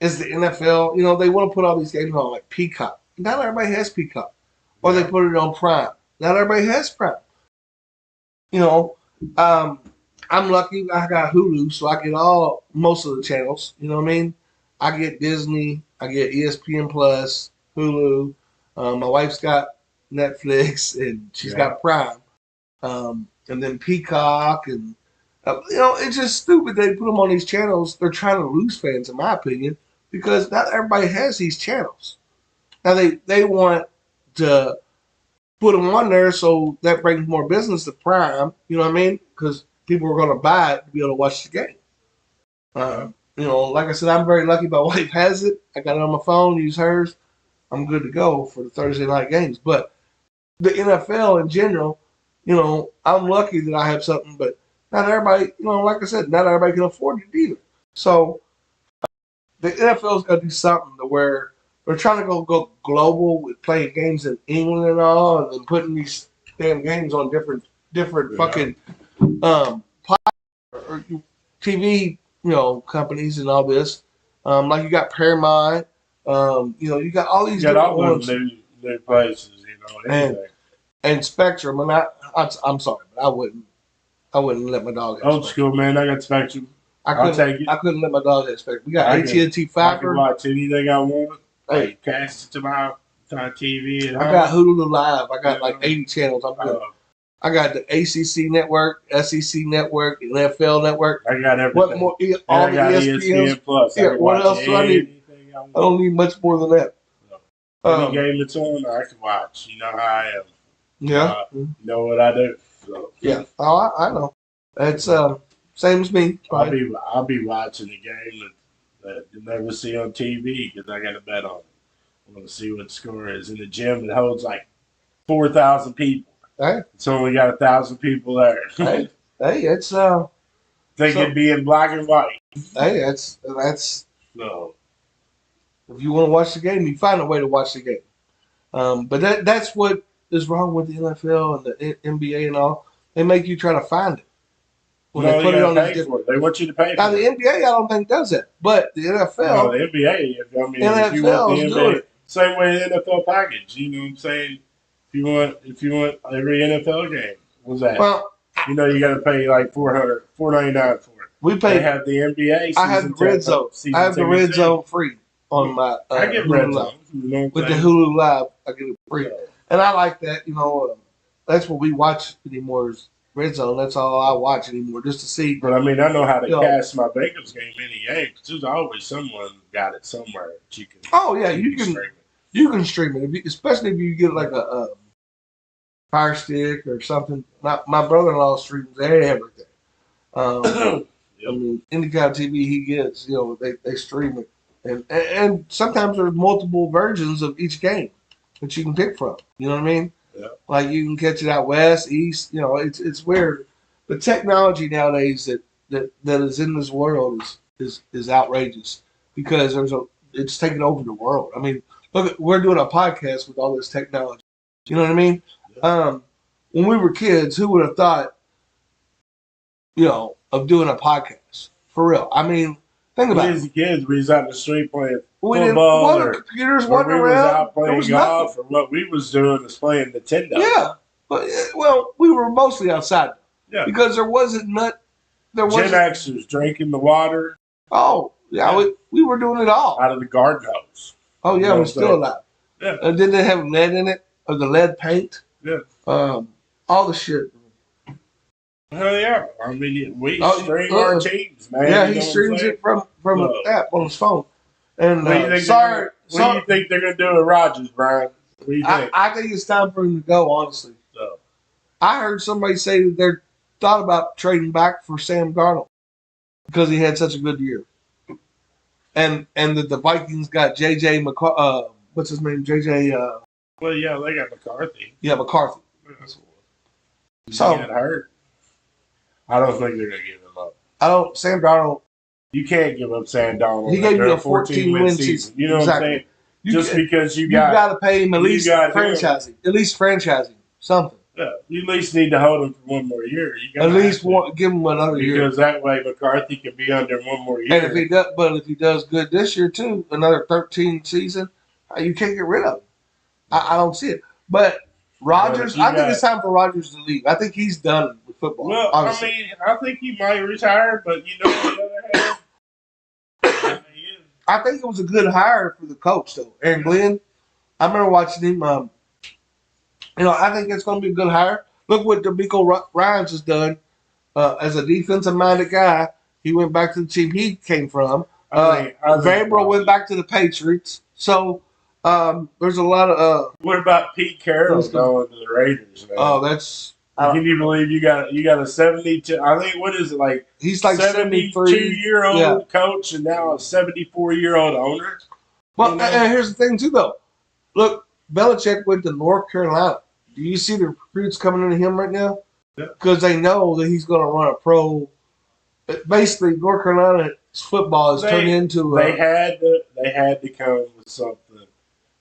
Speaker 2: is the NFL? They want to put all these games on like Peacock. Not everybody has Peacock, or they put it on Prime. Not everybody has Prime. I'm lucky. I got Hulu, so I get most of the channels. You know what I mean? I get Disney. I get ESPN Plus, Hulu. My wife's got Netflix, and she's got Prime. And then Peacock, and it's just stupid they put them on these channels. They're trying to lose fans, in my opinion, because not everybody has these channels. Now they want to put them on there, so that brings more business to Prime. You know what I mean? Because people are going to buy it to be able to watch the game. Like I said, I'm very lucky. My wife has it. I got it on my phone, use hers. I'm good to go for the Thursday night games. But the NFL in general, I'm lucky that I have something, but not everybody, like I said, not everybody can afford it either. So the NFL's got to do something to where they're trying to go global with playing games in England and all, and then putting these damn games on different fucking or TV, companies and all this. Like you got Paramount. You got all these
Speaker 1: You got
Speaker 2: different
Speaker 1: all
Speaker 2: ones.
Speaker 1: those new places, anything.
Speaker 2: And Spectrum. And I'm sorry, but I wouldn't let my dog have
Speaker 1: Old
Speaker 2: Spectrum.
Speaker 1: school, man. I got Spectrum.
Speaker 2: I'll
Speaker 1: take it.
Speaker 2: I couldn't let my dog have Spectrum. We got AT&T
Speaker 1: I can
Speaker 2: Fiber.
Speaker 1: watch anything I want.
Speaker 2: Hey.
Speaker 1: Like, cast it to my TV at
Speaker 2: I
Speaker 1: home.
Speaker 2: got Hulu Live. I got like 80 channels. I'm good. I got the ACC network, SEC network, NFL network.
Speaker 1: I got everything.
Speaker 2: What more? All the ESPN
Speaker 1: Plus.
Speaker 2: Yeah. What else do I need? I don't need much more than that.
Speaker 1: Any game that's on, I can watch. You know how I am.
Speaker 2: Yeah.
Speaker 1: You know what I do. So.
Speaker 2: Yeah. Oh, I know. That's same as me.
Speaker 1: I'll be watching a game that you'll never see on TV because I got a bet on it. I want to see what the score is. In the gym, it holds like 4,000 people.
Speaker 2: Hey.
Speaker 1: It's only got 1,000 people there.
Speaker 2: Hey, it's
Speaker 1: it'd be in black and white.
Speaker 2: Hey, that's
Speaker 1: No.
Speaker 2: If you want to watch the game, you find a way to watch the game. But that's what is wrong with the NFL and the NBA and all. They make you try to find it.
Speaker 1: When they put it on these different. They want you to pay for it.
Speaker 2: Now, the NBA, I don't think does that. But the NFL.
Speaker 1: No, the NBA, if you want the NBA, same way the NFL package. You know what I'm saying? If you want every NFL game, what's that?
Speaker 2: Well,
Speaker 1: you got to pay like $499 for it. They have the NBA.
Speaker 2: I have the red zone. I have the red zone free on my.
Speaker 1: I get red zone.
Speaker 2: With the Hulu Live, I get it free, and I like that. That's what we watch anymore is red zone. That's all I watch anymore, just to see.
Speaker 1: But I know how to cast my Bengals game any game because there's always someone got it somewhere that you can.
Speaker 2: Oh yeah, you can stream it. You can stream it, especially if you get like a Fire Stick or something. My brother-in-law streams everything. Any kind of TV he gets, they stream it, and sometimes there's multiple versions of each game that you can pick from. You know what I mean?
Speaker 1: Yeah.
Speaker 2: Like you can catch it out west, east. It's weird. The technology nowadays that is in this world is outrageous because it's taking over the world. I mean, look, we're doing a podcast with all this technology. You know what I mean? Yeah. When we were kids, who would have thought, of doing a podcast for real? I mean, think about it.
Speaker 1: As kids, we was out in the street playing
Speaker 2: football. The computers wasn't around.
Speaker 1: We was out playing golf, or what we was doing was playing Nintendo.
Speaker 2: Yeah, well, we were mostly outside. Yeah, because there wasn't much.
Speaker 1: Gen Xers drinking the water.
Speaker 2: Oh yeah, we were doing it all
Speaker 1: out of the garden hose.
Speaker 2: Oh yeah, we're still alive. Yeah, and didn't they have lead in it or the lead paint?
Speaker 1: Yeah,
Speaker 2: all the shit.
Speaker 1: Hell yeah! I mean, we stream our teams, man.
Speaker 2: Yeah, he streams it from an app on his phone. And
Speaker 1: what do you think they're gonna do with Rodgers, Brian? What do you think?
Speaker 2: I think it's time for him to go. Honestly,
Speaker 1: so.
Speaker 2: I heard somebody say that they're thought about trading back for Sam Darnold because he had such a good year, and that the Vikings got JJ McCarthy. What's his name? JJ.
Speaker 1: Well, yeah, they got McCarthy.
Speaker 2: Yeah, McCarthy.
Speaker 1: So got hurt. I don't think they're gonna give him up.
Speaker 2: Sam Darnold.
Speaker 1: You can't give up Sam Darnold.
Speaker 2: He gave you a 14-win season.
Speaker 1: You know what I'm saying? Because you
Speaker 2: got to pay him at least franchising. At least franchising something.
Speaker 1: Yeah, you at least need to hold him for one more year.
Speaker 2: At least give him another year.
Speaker 1: Because that way McCarthy can be under one more year.
Speaker 2: And if he does good this year too, another 13 season, you can't get rid of him. I don't see it. But Rodgers, I think it's time for Rodgers to leave. I think he's done with football.
Speaker 1: Well, honestly. I think he might retire, but on the other hand,
Speaker 2: I think it was a good hire for the coach, though. Aaron Glenn, I remember watching him. I think it's going to be a good hire. Look what DeMeco Ryans has done as a defensive-minded guy. He went back to the team he came from. Vrabel went back to the Patriots. So there's a lot of.
Speaker 1: What about Pete Carroll going to the Raiders? Man?
Speaker 2: Oh, that's.
Speaker 1: Can you believe you got a 72? I think what is it like?
Speaker 2: He's like
Speaker 1: 72-year-old coach and now a 74-year-old owner.
Speaker 2: Well, and here's the thing too, though. Look, Belichick went to North Carolina. Do you see the recruits coming into him right now? Because they know that he's going to run a pro. Basically, North Carolina's football has turned into.
Speaker 1: They had to come with something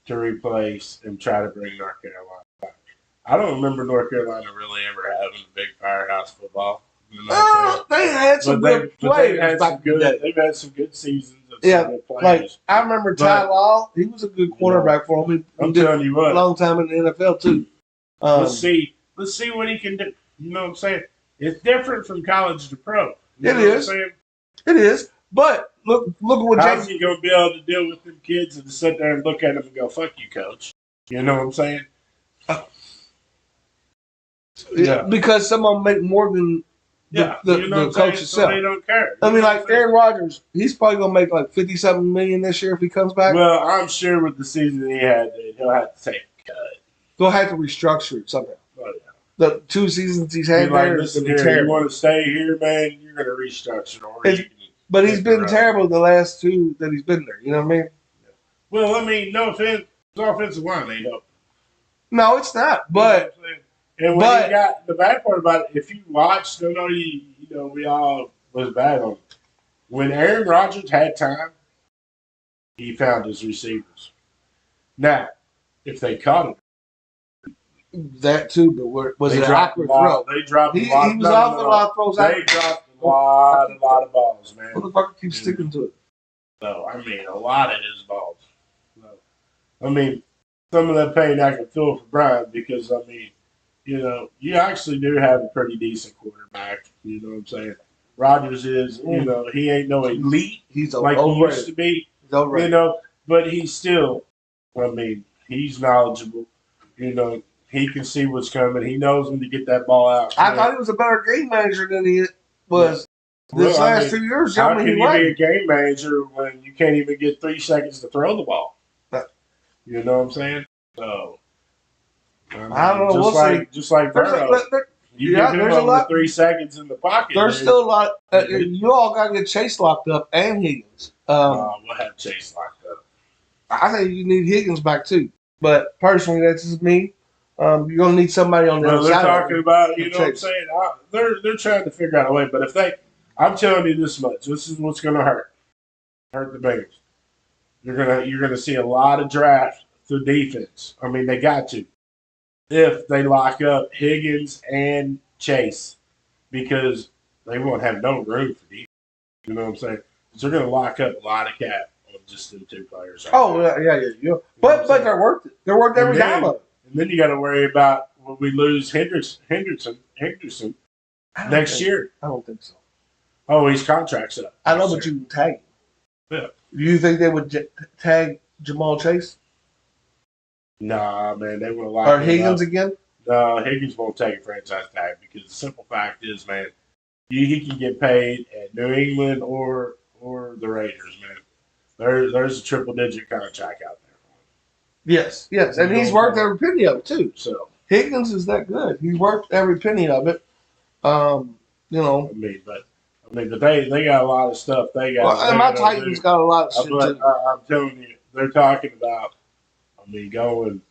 Speaker 1: to replace and try to bring North Carolina back. I don't remember North Carolina really ever having a big firehouse football. You know what I'm saying?
Speaker 2: They had some good players back in the day.
Speaker 1: They've had some good seasons.
Speaker 2: Yeah,
Speaker 1: good players.
Speaker 2: like I remember Ty Law. He was a good quarterback for him.
Speaker 1: I'm telling you what,
Speaker 2: a long time in the NFL too.
Speaker 1: Let's see what he can do. You know what I'm saying? It's different from college to pro.
Speaker 2: It is. But look at what
Speaker 1: how's he gonna be able to deal with them kids and to sit there and look at them and go, "Fuck you, coach." You know what I'm saying?
Speaker 2: Yeah. Because some of them make more than the coach itself.
Speaker 1: So they don't care.
Speaker 2: I mean, like Aaron Rodgers, he's probably gonna make like $57 million this year if he comes back.
Speaker 1: Well, I'm sure with the season he had, he'll have to take a cut.
Speaker 2: They'll have to restructure it somehow.
Speaker 1: Oh, yeah.
Speaker 2: The 2 seasons he's had there is
Speaker 1: gonna be terrible. You want to stay here, man? You're gonna restructure.
Speaker 2: But he's been terrible the last 2 that he's been there. You know what I mean?
Speaker 1: Yeah. Well, I mean, no offense, his offensive line ain't helping.
Speaker 2: No, it's not. But
Speaker 1: and when he got the bad part about it, if you watched, we all was bad on it. When Aaron Rodgers had time, he found his receivers. Now, if they caught him,
Speaker 2: that too, but was it an awkward throw?
Speaker 1: They dropped a lot.
Speaker 2: He was off a lot of throws.
Speaker 1: They dropped a lot of balls, man.
Speaker 2: Motherfucker keeps sticking to it.
Speaker 1: No, I mean a lot of his balls. No. I mean, some of that pain I can feel for Brian because I mean, you actually do have a pretty decent quarterback. You know what I'm saying? Rodgers is, he ain't no elite.
Speaker 2: He's
Speaker 1: like he used to be.
Speaker 2: He's overrated.
Speaker 1: But he's still. I mean, he's knowledgeable. He can see what's coming. He knows when to get that ball out.
Speaker 2: I thought he was a better game manager than he was this last 2 years.
Speaker 1: How can you be a game manager when you can't even get 3 seconds to throw the ball? You know what I'm saying? So,
Speaker 2: I don't know.
Speaker 1: Just like Burrow. You give him over 3 seconds in the pocket.
Speaker 2: There's still a lot. You all got to get Chase locked up and Higgins.
Speaker 1: We'll have Chase locked up.
Speaker 2: I think you need Higgins back too. But personally, that's just me. You're going to need somebody on the other side.
Speaker 1: They're talking about, you know what I'm saying? They're trying to figure out a way. But I'm telling you this much. This is what's going to hurt the Bengals. You're gonna see a lot of draft through defense. I mean, they got to. If they lock up Higgins and Chase, because they won't have no room for defense. You know what I'm saying? So they're going to lock up a lot of cap on just them 2 players.
Speaker 2: Yeah. But they're worth it. They're worth every dime of it.
Speaker 1: And then you got to worry about when we lose Henderson next year.
Speaker 2: I don't think so.
Speaker 1: Oh, his contract's up.
Speaker 2: I know, but you can tag him.
Speaker 1: Yeah.
Speaker 2: Do you think they would tag Jamal Chase?
Speaker 1: Nah, man, they would lock
Speaker 2: him up. Or Higgins again?
Speaker 1: No, Higgins won't take a franchise tag because the simple fact is, man, he can get paid at New England or the Raiders, man. There's a triple-digit contract out there.
Speaker 2: Yes, and he's worth every penny of it too. So Higgins is that good. He's worth every penny of it. But
Speaker 1: they got a lot of stuff. They got.
Speaker 2: And my Titans got a lot of shit too.
Speaker 1: I'm telling you, they're talking about. Going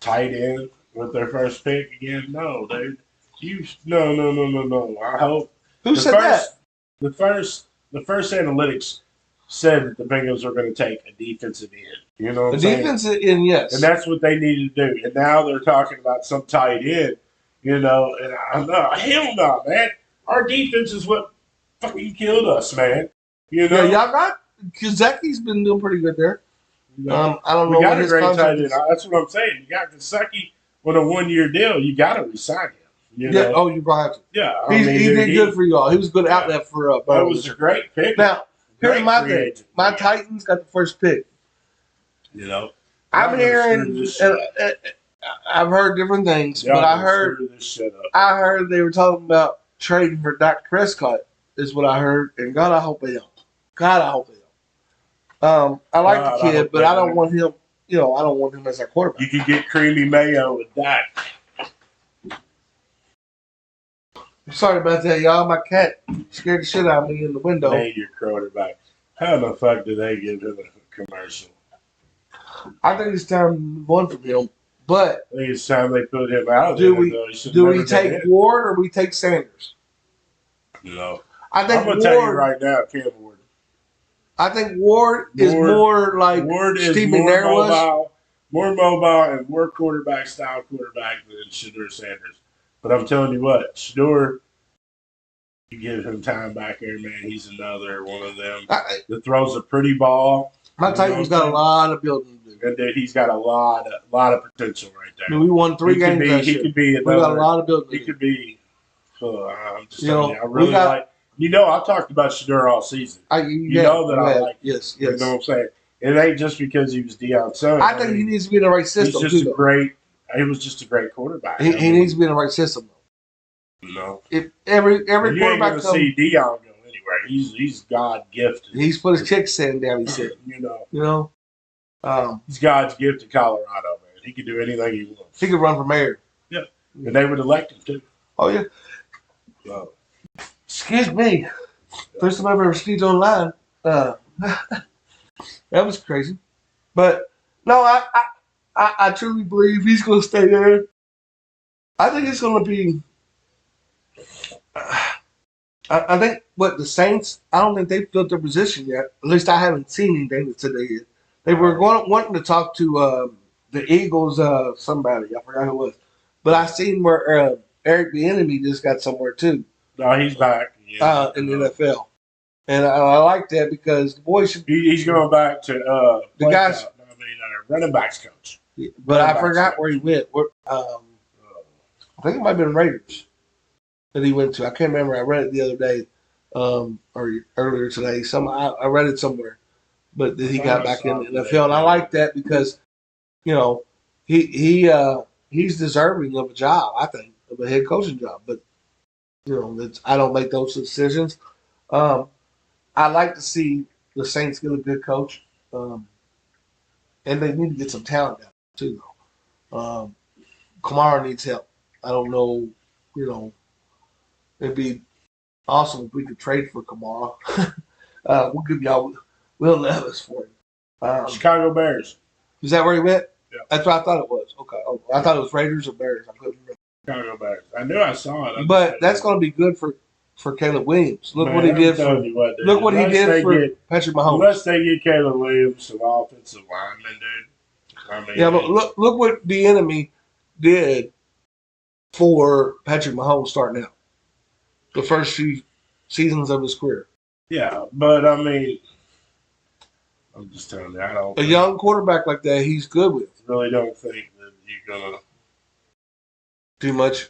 Speaker 1: tight end with their first pick again. No, dude. No. I hope.
Speaker 2: Who said that?
Speaker 1: The first analytics said that the Bengals are going to take a defensive end. You know what I'm saying?
Speaker 2: Defensive end, yes.
Speaker 1: And that's what they needed to do. And now they're talking about some tight end. And I'm not. Hell no, man. Our defense is what fucking killed us, man.
Speaker 2: Yeah, y'all got Kazeki's been doing pretty good there. I don't know.
Speaker 1: We got a great tight end. That's what I'm saying. You got Kaseki on a 1-year deal. You got to resign him. You know?
Speaker 2: Yeah. Oh, you probably have to.
Speaker 1: Yeah.
Speaker 2: He did good for y'all. He was a good outlet for.
Speaker 1: That was a great pick.
Speaker 2: Now, here's my thing. My Titans got the first pick. I'm hearing. I've heard different things, but I heard they were talking about trading for Dak Prescott. Is what I heard, and God, I hope they don't. I like the kid, but I don't want him. I don't want him as our quarterback.
Speaker 1: You can get creamy mayo with Dak.
Speaker 2: Sorry about that, y'all. My cat scared the shit out of me in the window.
Speaker 1: Hey, your quarterback. How the fuck did they give him a commercial?
Speaker 2: I think it's time to move on from him. But
Speaker 1: I think it's time they put him out.
Speaker 2: Do we take Ward or we take Sanders? I think
Speaker 1: I'm going to tell you right now, Cam Ward.
Speaker 2: I think Ward is more like Steve McNair was.
Speaker 1: More mobile and more quarterback style quarterback than Shedeur Sanders. But I'm telling you what, Shedeur You give him time back there, man. He's another one of them
Speaker 2: that
Speaker 1: throws a pretty ball.
Speaker 2: my Titans got a lot of building to do.
Speaker 1: And dude, he's got a lot of potential right there.
Speaker 2: I mean, we won 3 games last year.
Speaker 1: He could be another.
Speaker 2: We got a lot of building.
Speaker 1: He could be. I'm just
Speaker 2: You
Speaker 1: telling
Speaker 2: know,
Speaker 1: you, I really like. You know, I talked about Shedeur all season. You know that I like.
Speaker 2: Yes.
Speaker 1: You know what I'm saying? It ain't just because he was Deion's son.
Speaker 2: I think he needs to be in the right system.
Speaker 1: He's just a great. He was just a great quarterback.
Speaker 2: He needs to be in the right system.
Speaker 1: You know,
Speaker 2: if every quarterback
Speaker 1: you ain't gonna see Deion go anywhere. He's God gifted.
Speaker 2: He's put his kickstand down. He said,
Speaker 1: you know, he's God's gift to Colorado, man. He can do anything he wants.
Speaker 2: He could run for mayor.
Speaker 1: Yeah, and they would elect him too.
Speaker 2: Oh yeah. Excuse me. First time I ever sneezed online. That was crazy. But no, I truly believe he's going to stay there. I think it's going to be. I think the Saints. I don't think they've filled their position yet. At least I haven't seen anything that said they did. They were wanting to talk to the Eagles. Somebody I forgot who it was, but I seen where Eric Bieniemy just got somewhere too.
Speaker 1: No, he's back. Yeah.
Speaker 2: In the NFL. And I like that because the boys should.
Speaker 1: He's going back to
Speaker 2: the guys.
Speaker 1: Running backs coach.
Speaker 2: But I forgot where he went. I think it might have been Raiders that he went to. I can't remember. I read it the other day or earlier today. I read it somewhere. But that he got back in the NFL. And I like that because, you know, he's deserving of a job, I think, of a head coaching job. But, you know, I don't make those decisions. I like to see the Saints get a good coach. And they need to get some talent down too, though. Kamara needs help. I don't know, you know, it'd be awesome if we could trade for Kamara. We'll give y'all Will Levis for him.
Speaker 1: Chicago Bears.
Speaker 2: Is that where he went?
Speaker 1: Yeah.
Speaker 2: That's what I thought it was. Okay. Oh, I thought it was Raiders or Bears. I couldn't remember.
Speaker 1: Chicago Bears. I knew I saw it.
Speaker 2: But that's going to be good for Caleb Williams. Look what he did for. Look what he did for Patrick Mahomes.
Speaker 1: Unless they get Caleb Williams, some offensive lineman, dude. I mean,
Speaker 2: yeah, but look what Bieniemy did for Patrick Mahomes starting out. The first few seasons of his career.
Speaker 1: Yeah, but I mean, I'm just telling you, I don't.
Speaker 2: A young quarterback like that, he's good with.
Speaker 1: Really don't think that you're gonna
Speaker 2: do much.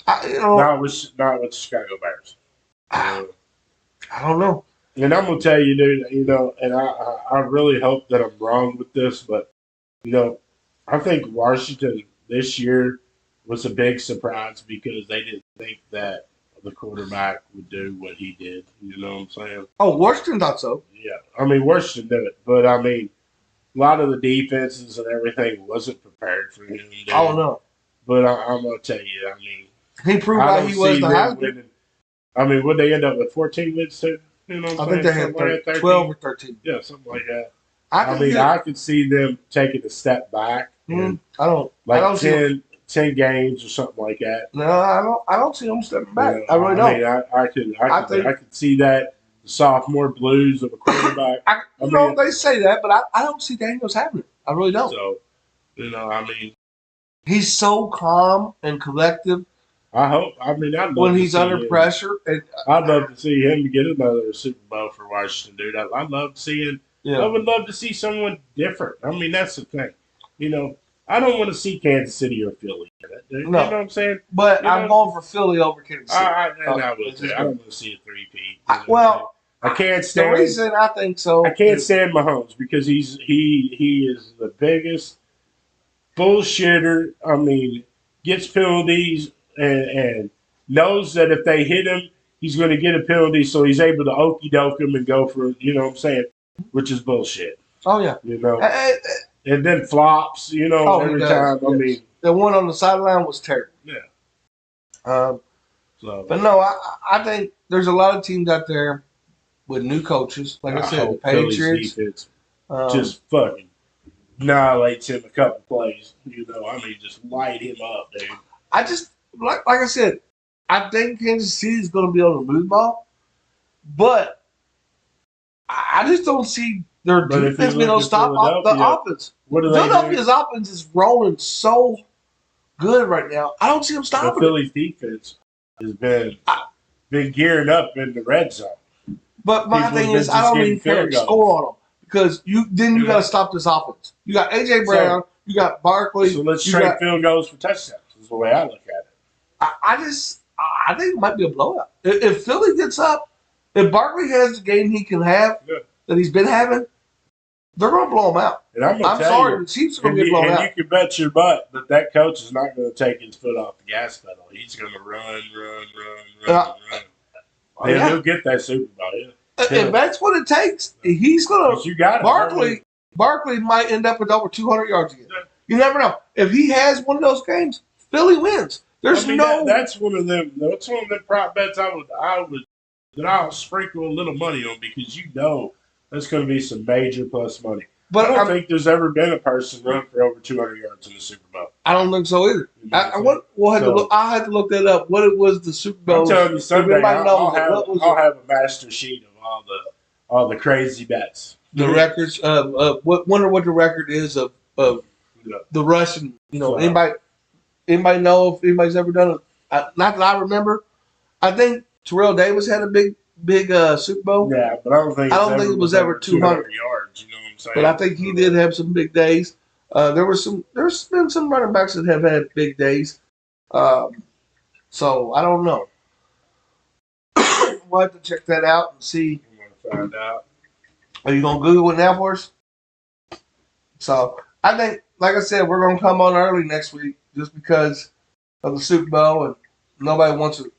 Speaker 1: Not with the Chicago Bears.
Speaker 2: I don't know.
Speaker 1: And I'm gonna tell you, dude. You know, and I really hope that I'm wrong with this, but you know, I think Washington this year was a big surprise because they didn't think that the quarterback would do what he did. You know what I'm saying? Oh,
Speaker 2: Washington thought so.
Speaker 1: Yeah, I mean Washington did it, but I mean a lot of the defenses and everything wasn't prepared for him. Dude.
Speaker 2: I don't know.
Speaker 1: But I'm gonna tell you, I mean.
Speaker 2: He proved why he was the Heisman.
Speaker 1: I mean, would they end up with 14 wins too? You know what I'm saying?
Speaker 2: I think they had 12 or 13.
Speaker 1: Yeah, something like that. I could see them taking a step back. And
Speaker 2: I don't
Speaker 1: 10 games or something like that.
Speaker 2: No, I don't see them stepping back. I really don't.
Speaker 1: I could see that the sophomore blues of a quarterback.
Speaker 2: They say that, but I don't see Daniels happening. I really don't.
Speaker 1: So, you know, I mean,
Speaker 2: he's so calm and collective.
Speaker 1: I hope. I mean, I'd love
Speaker 2: when
Speaker 1: to
Speaker 2: he's
Speaker 1: see
Speaker 2: under
Speaker 1: him.
Speaker 2: pressure.
Speaker 1: I'd love to see him get another Super Bowl for Washington, dude. I'd love to see him. Yeah. I would love to see someone different. I mean, that's the thing. You know, I don't want to see Kansas City or Philly. Dude. No. You know what I'm saying?
Speaker 2: But I'm going for Philly over Kansas City.
Speaker 1: I don't want to see a three-peat. I can't stand.
Speaker 2: The reason I think so.
Speaker 1: I can't stand Mahomes because he is the biggest bullshitter. I mean, gets penalties. And knows that if they hit him, he's going to get a penalty, so he's able to okey doke him and go for, you know what I'm saying, which is bullshit.
Speaker 2: Oh, yeah.
Speaker 1: You know, and then flops, you know, every time. Yes. I mean,
Speaker 2: the one on the sideline was terrible.
Speaker 1: Yeah.
Speaker 2: But no, I think there's a lot of teams out there with new coaches. Like I said, the Patriots.
Speaker 1: Defense just fucking annihilates him a couple plays. You know, I mean, just light him up, dude.
Speaker 2: Like I said, I think Kansas City is going to be able to move the ball, but I just don't see their defense being able to stop the offense. Philadelphia's offense is rolling so good right now. I don't see them stopping.
Speaker 1: Philly's defense has been been gearing up in the red zone.
Speaker 2: But my thing is, I don't even care to score on them because you got to stop this offense. You got AJ Brown, you got Barkley.
Speaker 1: So let's trade field goals for touchdowns. Is the way I look at it.
Speaker 2: I think it might be a blowout. If Philly gets up, if Barkley has the game he can have that he's been having, they're going to blow him out.
Speaker 1: And I'm
Speaker 2: sorry, the Chiefs are going to get blown out.
Speaker 1: And you can bet your butt that coach is not going to take his foot off the gas pedal. He's going to run. He'll get that Super Bowl.
Speaker 2: If that's what it takes, he's going to.
Speaker 1: You got it.
Speaker 2: Barkley might end up with over 200 yards again. Yeah. You never know. If he has one of those games, Philly wins. There's
Speaker 1: that's one of them. That's one of the prop bets I'll sprinkle a little money on because that's going to be some major plus money. But I don't think there's ever been a person run for over 200 yards in the Super Bowl.
Speaker 2: I don't think so either. I had to look that up. What it was the Super Bowl?
Speaker 1: I'm telling you, Sunday I'll have a master sheet of all the crazy bets.
Speaker 2: The records. Wonder what the record is of the Russian. Anybody know if anybody's ever done it? Not that I remember. I think Terrell Davis had a big Super Bowl.
Speaker 1: Yeah, but I don't think
Speaker 2: it was ever 200
Speaker 1: yards. You know what I'm saying?
Speaker 2: But I think he did have some big days. There's been some running backs that have had big days. So I don't know. We'll have to check that out and see.
Speaker 1: I'm gonna find out.
Speaker 2: Are you gonna Google it now for us? So I think, like I said, we're gonna come on early next week just because of the Super Bowl and nobody wants to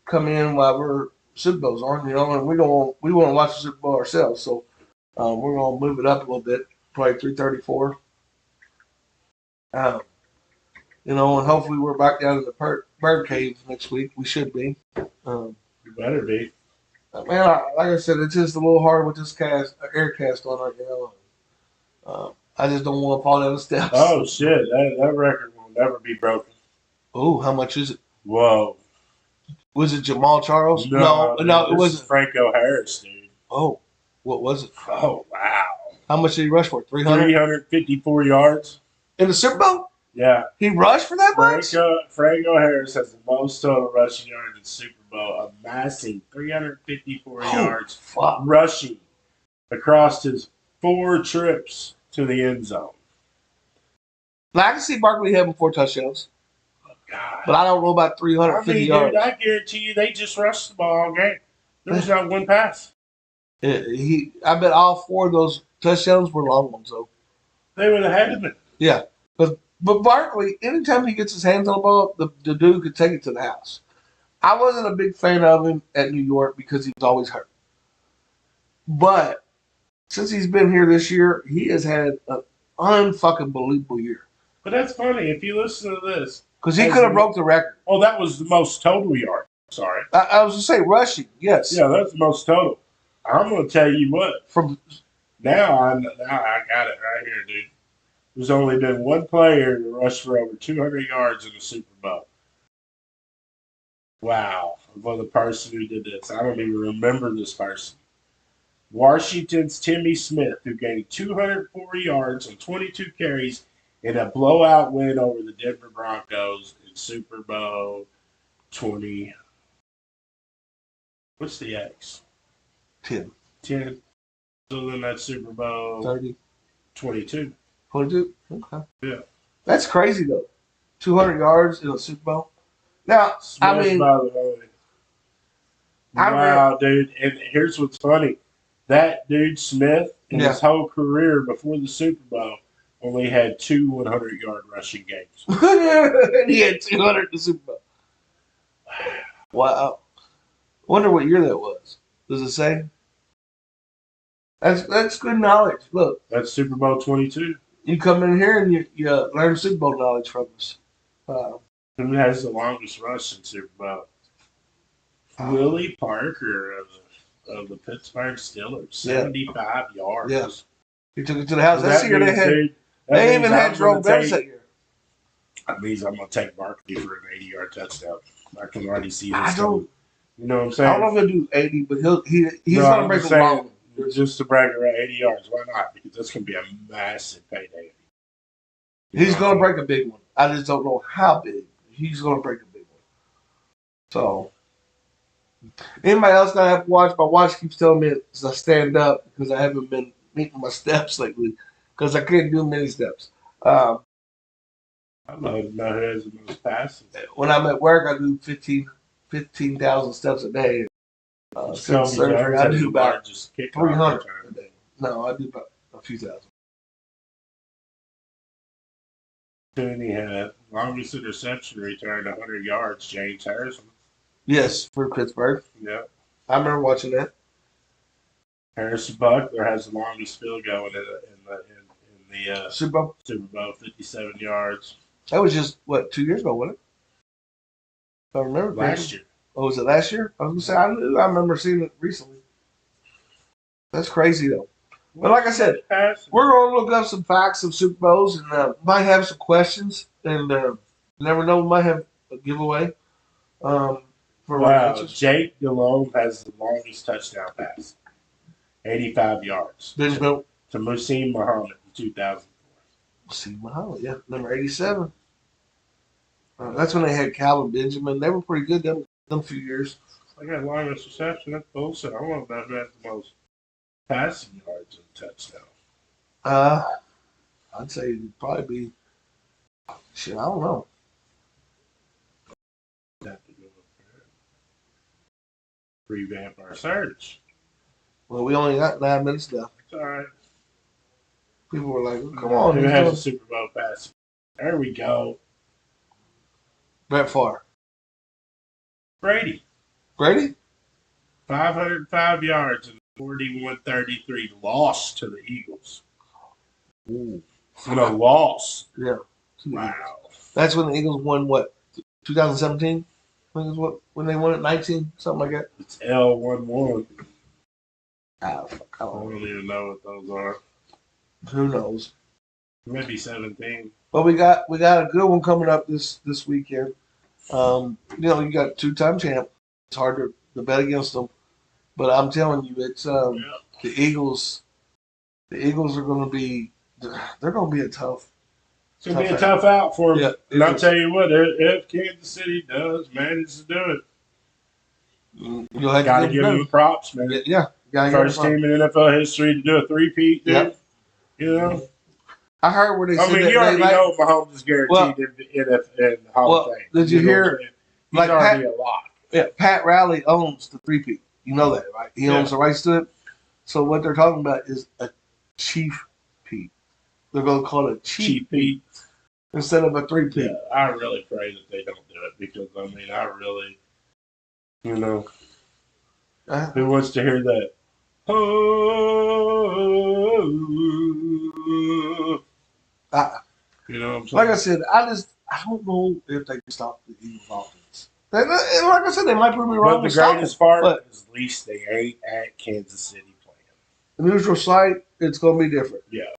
Speaker 2: come in while we're Super Bowls on, and we want to watch the Super Bowl ourselves. So we're gonna move it up a little bit, probably 3:34. And hopefully we're back down in the bird cave next week. We should be.
Speaker 1: You better be.
Speaker 2: Man, like I said, it's just a little hard with this air cast on right now. I just don't want to fall down the steps.
Speaker 1: Oh shit! That record will never be broken.
Speaker 2: Oh, how much is it?
Speaker 1: Whoa!
Speaker 2: Was it Jamal Charles?
Speaker 1: No, it wasn't. Franco Harris, dude.
Speaker 2: Oh, what was it?
Speaker 1: Oh wow!
Speaker 2: How much did he rush for? 300?
Speaker 1: 354 yards
Speaker 2: in the Super Bowl.
Speaker 1: Yeah,
Speaker 2: he rushed for that much.
Speaker 1: Franco Harris has the most total rushing yards in the Super Bowl, amassing 354 yards rushing across his 4 trips to the end zone.
Speaker 2: Now, I can see Barkley having 4 touchdowns.
Speaker 1: Oh, God.
Speaker 2: But I don't know about 350 yards.
Speaker 1: Dude, I guarantee you they just rushed the ball all game. There was not one pass.
Speaker 2: I bet all 4 of those touchdowns were long ones, though.
Speaker 1: They would have had to be.
Speaker 2: Yeah. But Barkley, anytime he gets his hands on the ball, the dude could take it to the house. I wasn't a big fan of him at New York because he was always hurt. But since he's been here this year, he has had an unfucking believable year.
Speaker 1: But that's funny. If you listen to this.
Speaker 2: Because he could have broke the record.
Speaker 1: Oh, that was the most total yard. Sorry.
Speaker 2: I was going to say rushing, yes.
Speaker 1: Yeah, that's the most total. I'm going to tell you what. Now I got it right here, dude. There's only been one player to rush for over 200 yards in the Super Bowl. Wow. For the person who did this. I don't even remember this person. Washington's Timmy Smith, who gained 204 yards on 22 carries in a blowout win over the Denver Broncos in Super Bowl 20. What's the X?
Speaker 2: 10.
Speaker 1: So then that's Super Bowl
Speaker 2: 30.
Speaker 1: 22.
Speaker 2: 22? Okay.
Speaker 1: Yeah.
Speaker 2: That's crazy, though. 200 yards in a Super Bowl. Now,
Speaker 1: Smith, by the way. Wow, dude. And here's what's funny. That dude, Smith, in his whole career before the Super Bowl, only had 2 100-yard rushing games.
Speaker 2: And he had 200 in the Super Bowl. Wow. Wonder what year that was. Does it say? That's good knowledge. Look.
Speaker 1: That's Super Bowl 22.
Speaker 2: You come in here and you learn Super Bowl knowledge from us.
Speaker 1: Who has the longest rush in Super Bowl? Willie Parker of the Pittsburgh Steelers, 75 yards.
Speaker 2: Yeah. He took it to the house. That year they even had Jerome Bettis that year.
Speaker 1: That means I'm going to take Barkley for an 80-yard touchdown. I can already see this. You know what I'm saying?
Speaker 2: I don't know if he'll do 80, but he's going to break a long.
Speaker 1: Just to break around 80 yards. Why not? Because that's going to be a massive payday.
Speaker 2: He's going to break a big one. I just don't know how big. He's going to break a big one. So, Anybody else got Apple Watch? My watch keeps telling me it's I stand up because I haven't been meeting my steps lately because I couldn't do many steps. Um,
Speaker 1: I love to know who has the most passes.
Speaker 2: when I'm at work, I do 15,000 steps a day. Since
Speaker 1: Kobe
Speaker 2: surgery,
Speaker 1: Jones
Speaker 2: I
Speaker 1: has
Speaker 2: do
Speaker 1: the
Speaker 2: about
Speaker 1: largest kickoff
Speaker 2: 300
Speaker 1: return.
Speaker 2: a day. No, I do about a few thousand.
Speaker 1: Cooney had longest interception return 100 yards. James Harrison.
Speaker 2: Yes, for Pittsburgh.
Speaker 1: Yeah.
Speaker 2: I remember watching that.
Speaker 1: Harrison Buckler has the longest field goal in the
Speaker 2: Super Bowl.
Speaker 1: Super Bowl, 57 yards.
Speaker 2: That was just, what, 2 years ago, wasn't it? If I remember correctly.
Speaker 1: Last year.
Speaker 2: Oh, was it last year? I was going to say, I remember seeing it recently. That's crazy, though. But like I said, we're going to look up some facts of Super Bowls and might have some questions. And you never know, we might have a giveaway. For
Speaker 1: Wow, Jake Delhomme has the longest touchdown pass, 85 yards.
Speaker 2: Benjamin
Speaker 1: to Muhsin Muhammad in 2004.
Speaker 2: Muhsin Muhammad, yeah, number 87. That's when they had Calvin Benjamin. They were pretty good them few years.
Speaker 1: I got longest reception. That's bullshit. I want to know who has the most passing yards and touchdowns.
Speaker 2: I'd say it'd probably be. Shit, I don't know.
Speaker 1: Have to go up there. Revamp our search.
Speaker 2: Well, we only got 9 minutes left.
Speaker 1: It's all right.
Speaker 2: People were like, "Come on,
Speaker 1: who has a Super Bowl pass?" There we go.
Speaker 2: Brett Favre.
Speaker 1: Brady.
Speaker 2: Brady?
Speaker 1: 505 yards and 41-33 loss to the Eagles.
Speaker 2: Ooh.
Speaker 1: And a loss.
Speaker 2: Yeah.
Speaker 1: Wow.
Speaker 2: That's when the Eagles won what? 2017? I think is what when they won it 19, something like that.
Speaker 1: It's L11.
Speaker 2: I
Speaker 1: don't even know what those are.
Speaker 2: Who knows?
Speaker 1: Maybe 17.
Speaker 2: But we got a good one coming up this weekend. You you got 2-time champ. It's hard to bet against them, but I'm telling you, it's the Eagles. The Eagles are going to be. They're going to be a tough.
Speaker 1: It's going to be a tough out for them.
Speaker 2: Yeah,
Speaker 1: and I'll tell you what, if Kansas City does manage to do it,
Speaker 2: you'll have
Speaker 1: got to give them the props, man.
Speaker 2: Yeah.
Speaker 1: First team in NFL history to do a three-peat, dude.
Speaker 2: Yep.
Speaker 1: You know?
Speaker 2: I heard where they said
Speaker 1: you already know Mahomes is guaranteed in the Hall of Fame.
Speaker 2: Did you hear?
Speaker 1: He's already a lock.
Speaker 2: Yeah, Pat Riley owns the three-peat. You know that, right? He owns the rights to it. So what they're talking about is a chief peat. They're going to call it a chief peat instead of a three-peat.
Speaker 1: Yeah, I really pray that they don't do it because, I really, who wants to hear that? Oh, you know what I'm saying?
Speaker 2: Like I said, I don't know if they can stop the Eagles offense. And like I said, they might prove me wrong.
Speaker 1: But the greatest part is at least they ain't at Kansas City playing.
Speaker 2: The neutral site, it's going to be different.
Speaker 1: Yeah.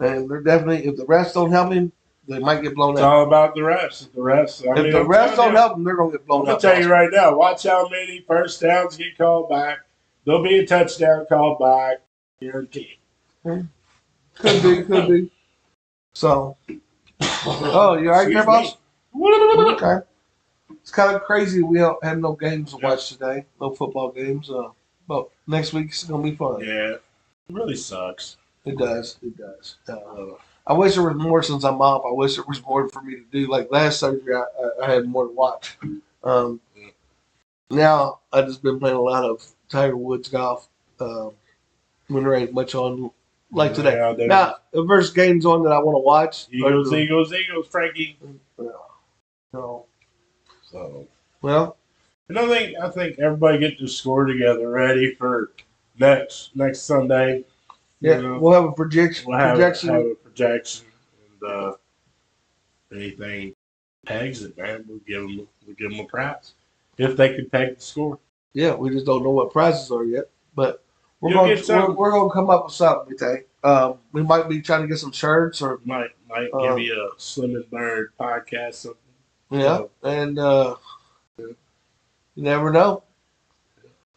Speaker 2: And they're definitely, if the refs don't help him, they might get blown out.
Speaker 1: It's all about the refs. If the refs
Speaker 2: don't help them, they're going to get blown out.
Speaker 1: I'm going to tell you right now, watch how many first downs get called back. There'll be a touchdown called back. Guaranteed.
Speaker 2: Could be. So, you all right there, boss? Okay. It's kind of crazy. We don't have no games to watch today. No football games. But next week it's going to be fun.
Speaker 1: Yeah. It really sucks.
Speaker 2: It does. I wish there was more since I'm off. I wish there was more for me to do. Like last surgery, I had more to watch. Now I've just been playing a lot of Tiger Woods golf. When there ain't much on like today. Yeah, now the first game's on that I want to watch.
Speaker 1: Eagles, Frankie.
Speaker 2: So,
Speaker 1: well, and I think everybody get their score together, ready for next Sunday.
Speaker 2: Yeah, we'll have a projection.
Speaker 1: We'll have a projection, and anything pegs it, man. We'll give them a prize if they can peg the score.
Speaker 2: Yeah, we just don't know what prizes are yet, but we're going to come up with something. We think we might be trying to get some shirts or
Speaker 1: might give you a Slim&Bird podcast something.
Speaker 2: Yeah, and you never know.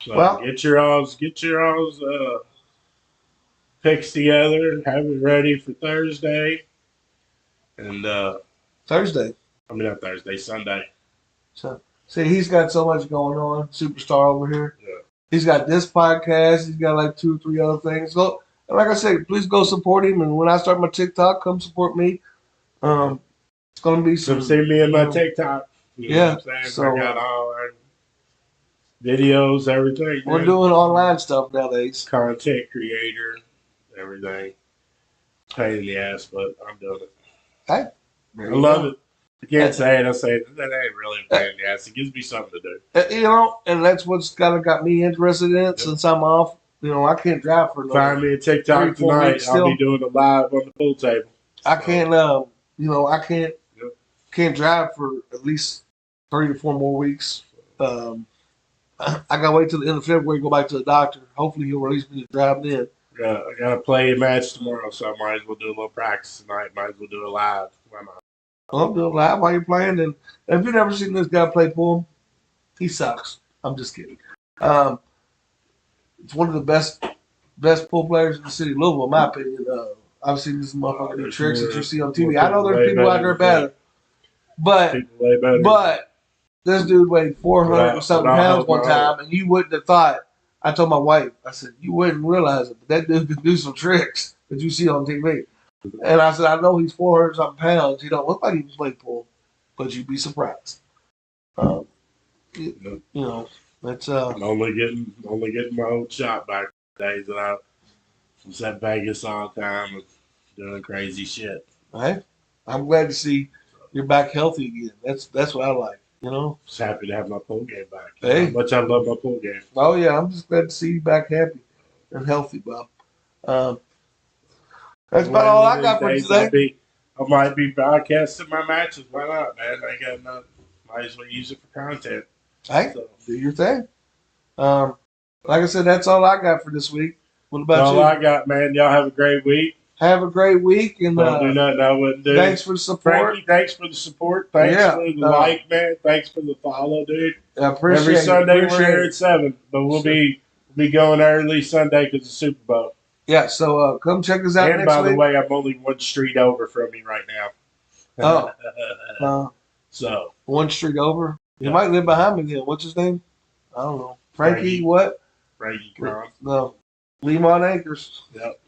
Speaker 1: So get your all's picks together and have it ready for Thursday. And
Speaker 2: Thursday.
Speaker 1: Not Thursday, Sunday.
Speaker 2: So See, he's got so much going on, superstar over here.
Speaker 1: Yeah.
Speaker 2: He's got this podcast. He's got like 2 or 3 other things. Go, and like I said, please go support him. And when I start my TikTok, come support me. It's gonna be some.
Speaker 1: Come see me in my TikTok. You know what I'm saying?
Speaker 2: So
Speaker 1: I got all our videos, everything.
Speaker 2: we're
Speaker 1: man.
Speaker 2: doing online stuff nowadays.
Speaker 1: Content creator, everything. Pain in the ass, but I'm doing it.
Speaker 2: Hey,
Speaker 1: I love it. I can't say it. I say that ain't really a pain in the ass. It gives me something to do.
Speaker 2: You know, and that's what's kind of got me interested in it. Since I'm off. You know, I can't drive for
Speaker 1: Find me a TikTok
Speaker 2: 3-4
Speaker 1: tonight.
Speaker 2: weeks
Speaker 1: I'll be doing a live on the pool table.
Speaker 2: I can't. You know, I can't drive for at least 3 to 4 more weeks. I gotta wait till the end of February to go back to the doctor. Hopefully, he'll release me to drive then.
Speaker 1: I got to play a match tomorrow, so I might as well do a little practice tonight. Might as well do it live. Why not?
Speaker 2: Well, do it live while you're playing. And if you've never seen this guy play pool, he sucks. I'm just kidding. It's one of the best pool players in the city of Louisville, in my opinion. I've seen this motherfucker do tricks that you see on TV. I know there's people out there better, but this dude weighed 400 and something pounds one time, and you wouldn't have thought. I told my wife, I said, you wouldn't realize it, but that dude can do some tricks that you see on TV. And I said, I know he's 400 something pounds. He don't look like he can play pool, but you'd be surprised. You know, that's
Speaker 1: I'm only getting my old shot back days that I was at Vegas all the time and doing crazy shit.
Speaker 2: Hey, I'm glad to see you're back healthy again. That's what I like. You know,
Speaker 1: Just happy to have my pool game back.
Speaker 2: Hey.
Speaker 1: How much I love my pool game.
Speaker 2: oh yeah, I'm just glad to see you back happy and healthy, Bob. That's about all I got for today.
Speaker 1: I might be broadcasting my matches. Why not, man? I got enough. Might as well use it for content.
Speaker 2: Hey,
Speaker 1: So,
Speaker 2: do your thing. Like I said, that's all I got for this week. What about
Speaker 1: all
Speaker 2: you?
Speaker 1: I got, man. Y'all have a great week.
Speaker 2: Have a great week, and
Speaker 1: Don't do nothing I wouldn't do.
Speaker 2: thanks for the support.
Speaker 1: Frankie, thanks for the support. Thanks for the like, man. Thanks for the follow, dude.
Speaker 2: I appreciate
Speaker 1: Every Sunday
Speaker 2: it.
Speaker 1: we're here at 7, but we'll be going early Sunday because it's Super Bowl.
Speaker 2: Yeah, so come check us out
Speaker 1: And
Speaker 2: next
Speaker 1: by
Speaker 2: week.
Speaker 1: the way, I'm only one street over from you right now. So
Speaker 2: 1 street over. You
Speaker 1: Yeah.
Speaker 2: might live behind me then. What's his name? I don't know. Frankie what?
Speaker 1: Frankie Cron.
Speaker 2: No. Lemon Acres.
Speaker 1: Yep.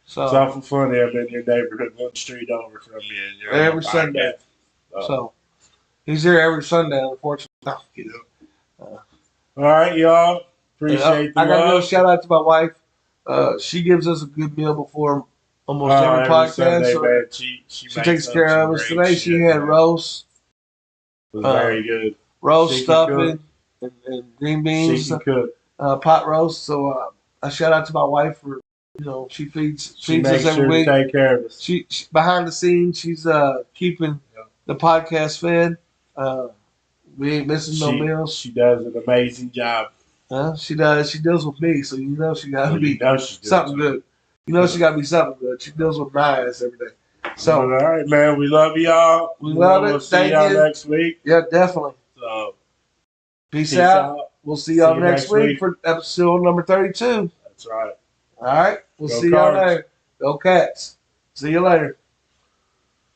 Speaker 1: So it's awful funny. I'm in your neighborhood 1 street over from you. And you're
Speaker 2: every Sunday. So he's here every Sunday, unfortunately. No,
Speaker 1: all right, y'all. Appreciate the
Speaker 2: I got to
Speaker 1: love.
Speaker 2: give a shout out to my wife. She gives us a good meal before almost every podcast.
Speaker 1: Sunday,
Speaker 2: So
Speaker 1: man. She
Speaker 2: takes care of us. Today she had roast.
Speaker 1: It was very good.
Speaker 2: Roast
Speaker 1: She can
Speaker 2: stuffing and green beans.
Speaker 1: She can cook.
Speaker 2: Pot roast. So a shout out to my wife for, she feeds
Speaker 1: She
Speaker 2: us
Speaker 1: makes
Speaker 2: every
Speaker 1: sure
Speaker 2: week.
Speaker 1: to take care of us.
Speaker 2: She behind the scenes, she's keeping the podcast fed. We ain't missing no meals.
Speaker 1: She does an amazing job.
Speaker 2: She does. She deals with me, so she got to be
Speaker 1: She
Speaker 2: something good. She got to be something good. She deals with my ass every day. So
Speaker 1: all right, man. We love y'all.
Speaker 2: We love it.
Speaker 1: We'll see y'all next week.
Speaker 2: Yeah, definitely.
Speaker 1: So
Speaker 2: peace out. We'll see y'all next week for episode number 32.
Speaker 1: That's right.
Speaker 2: All right. We'll
Speaker 1: Go
Speaker 2: see y'all
Speaker 1: Cards.
Speaker 2: later. Go Cats. See you later.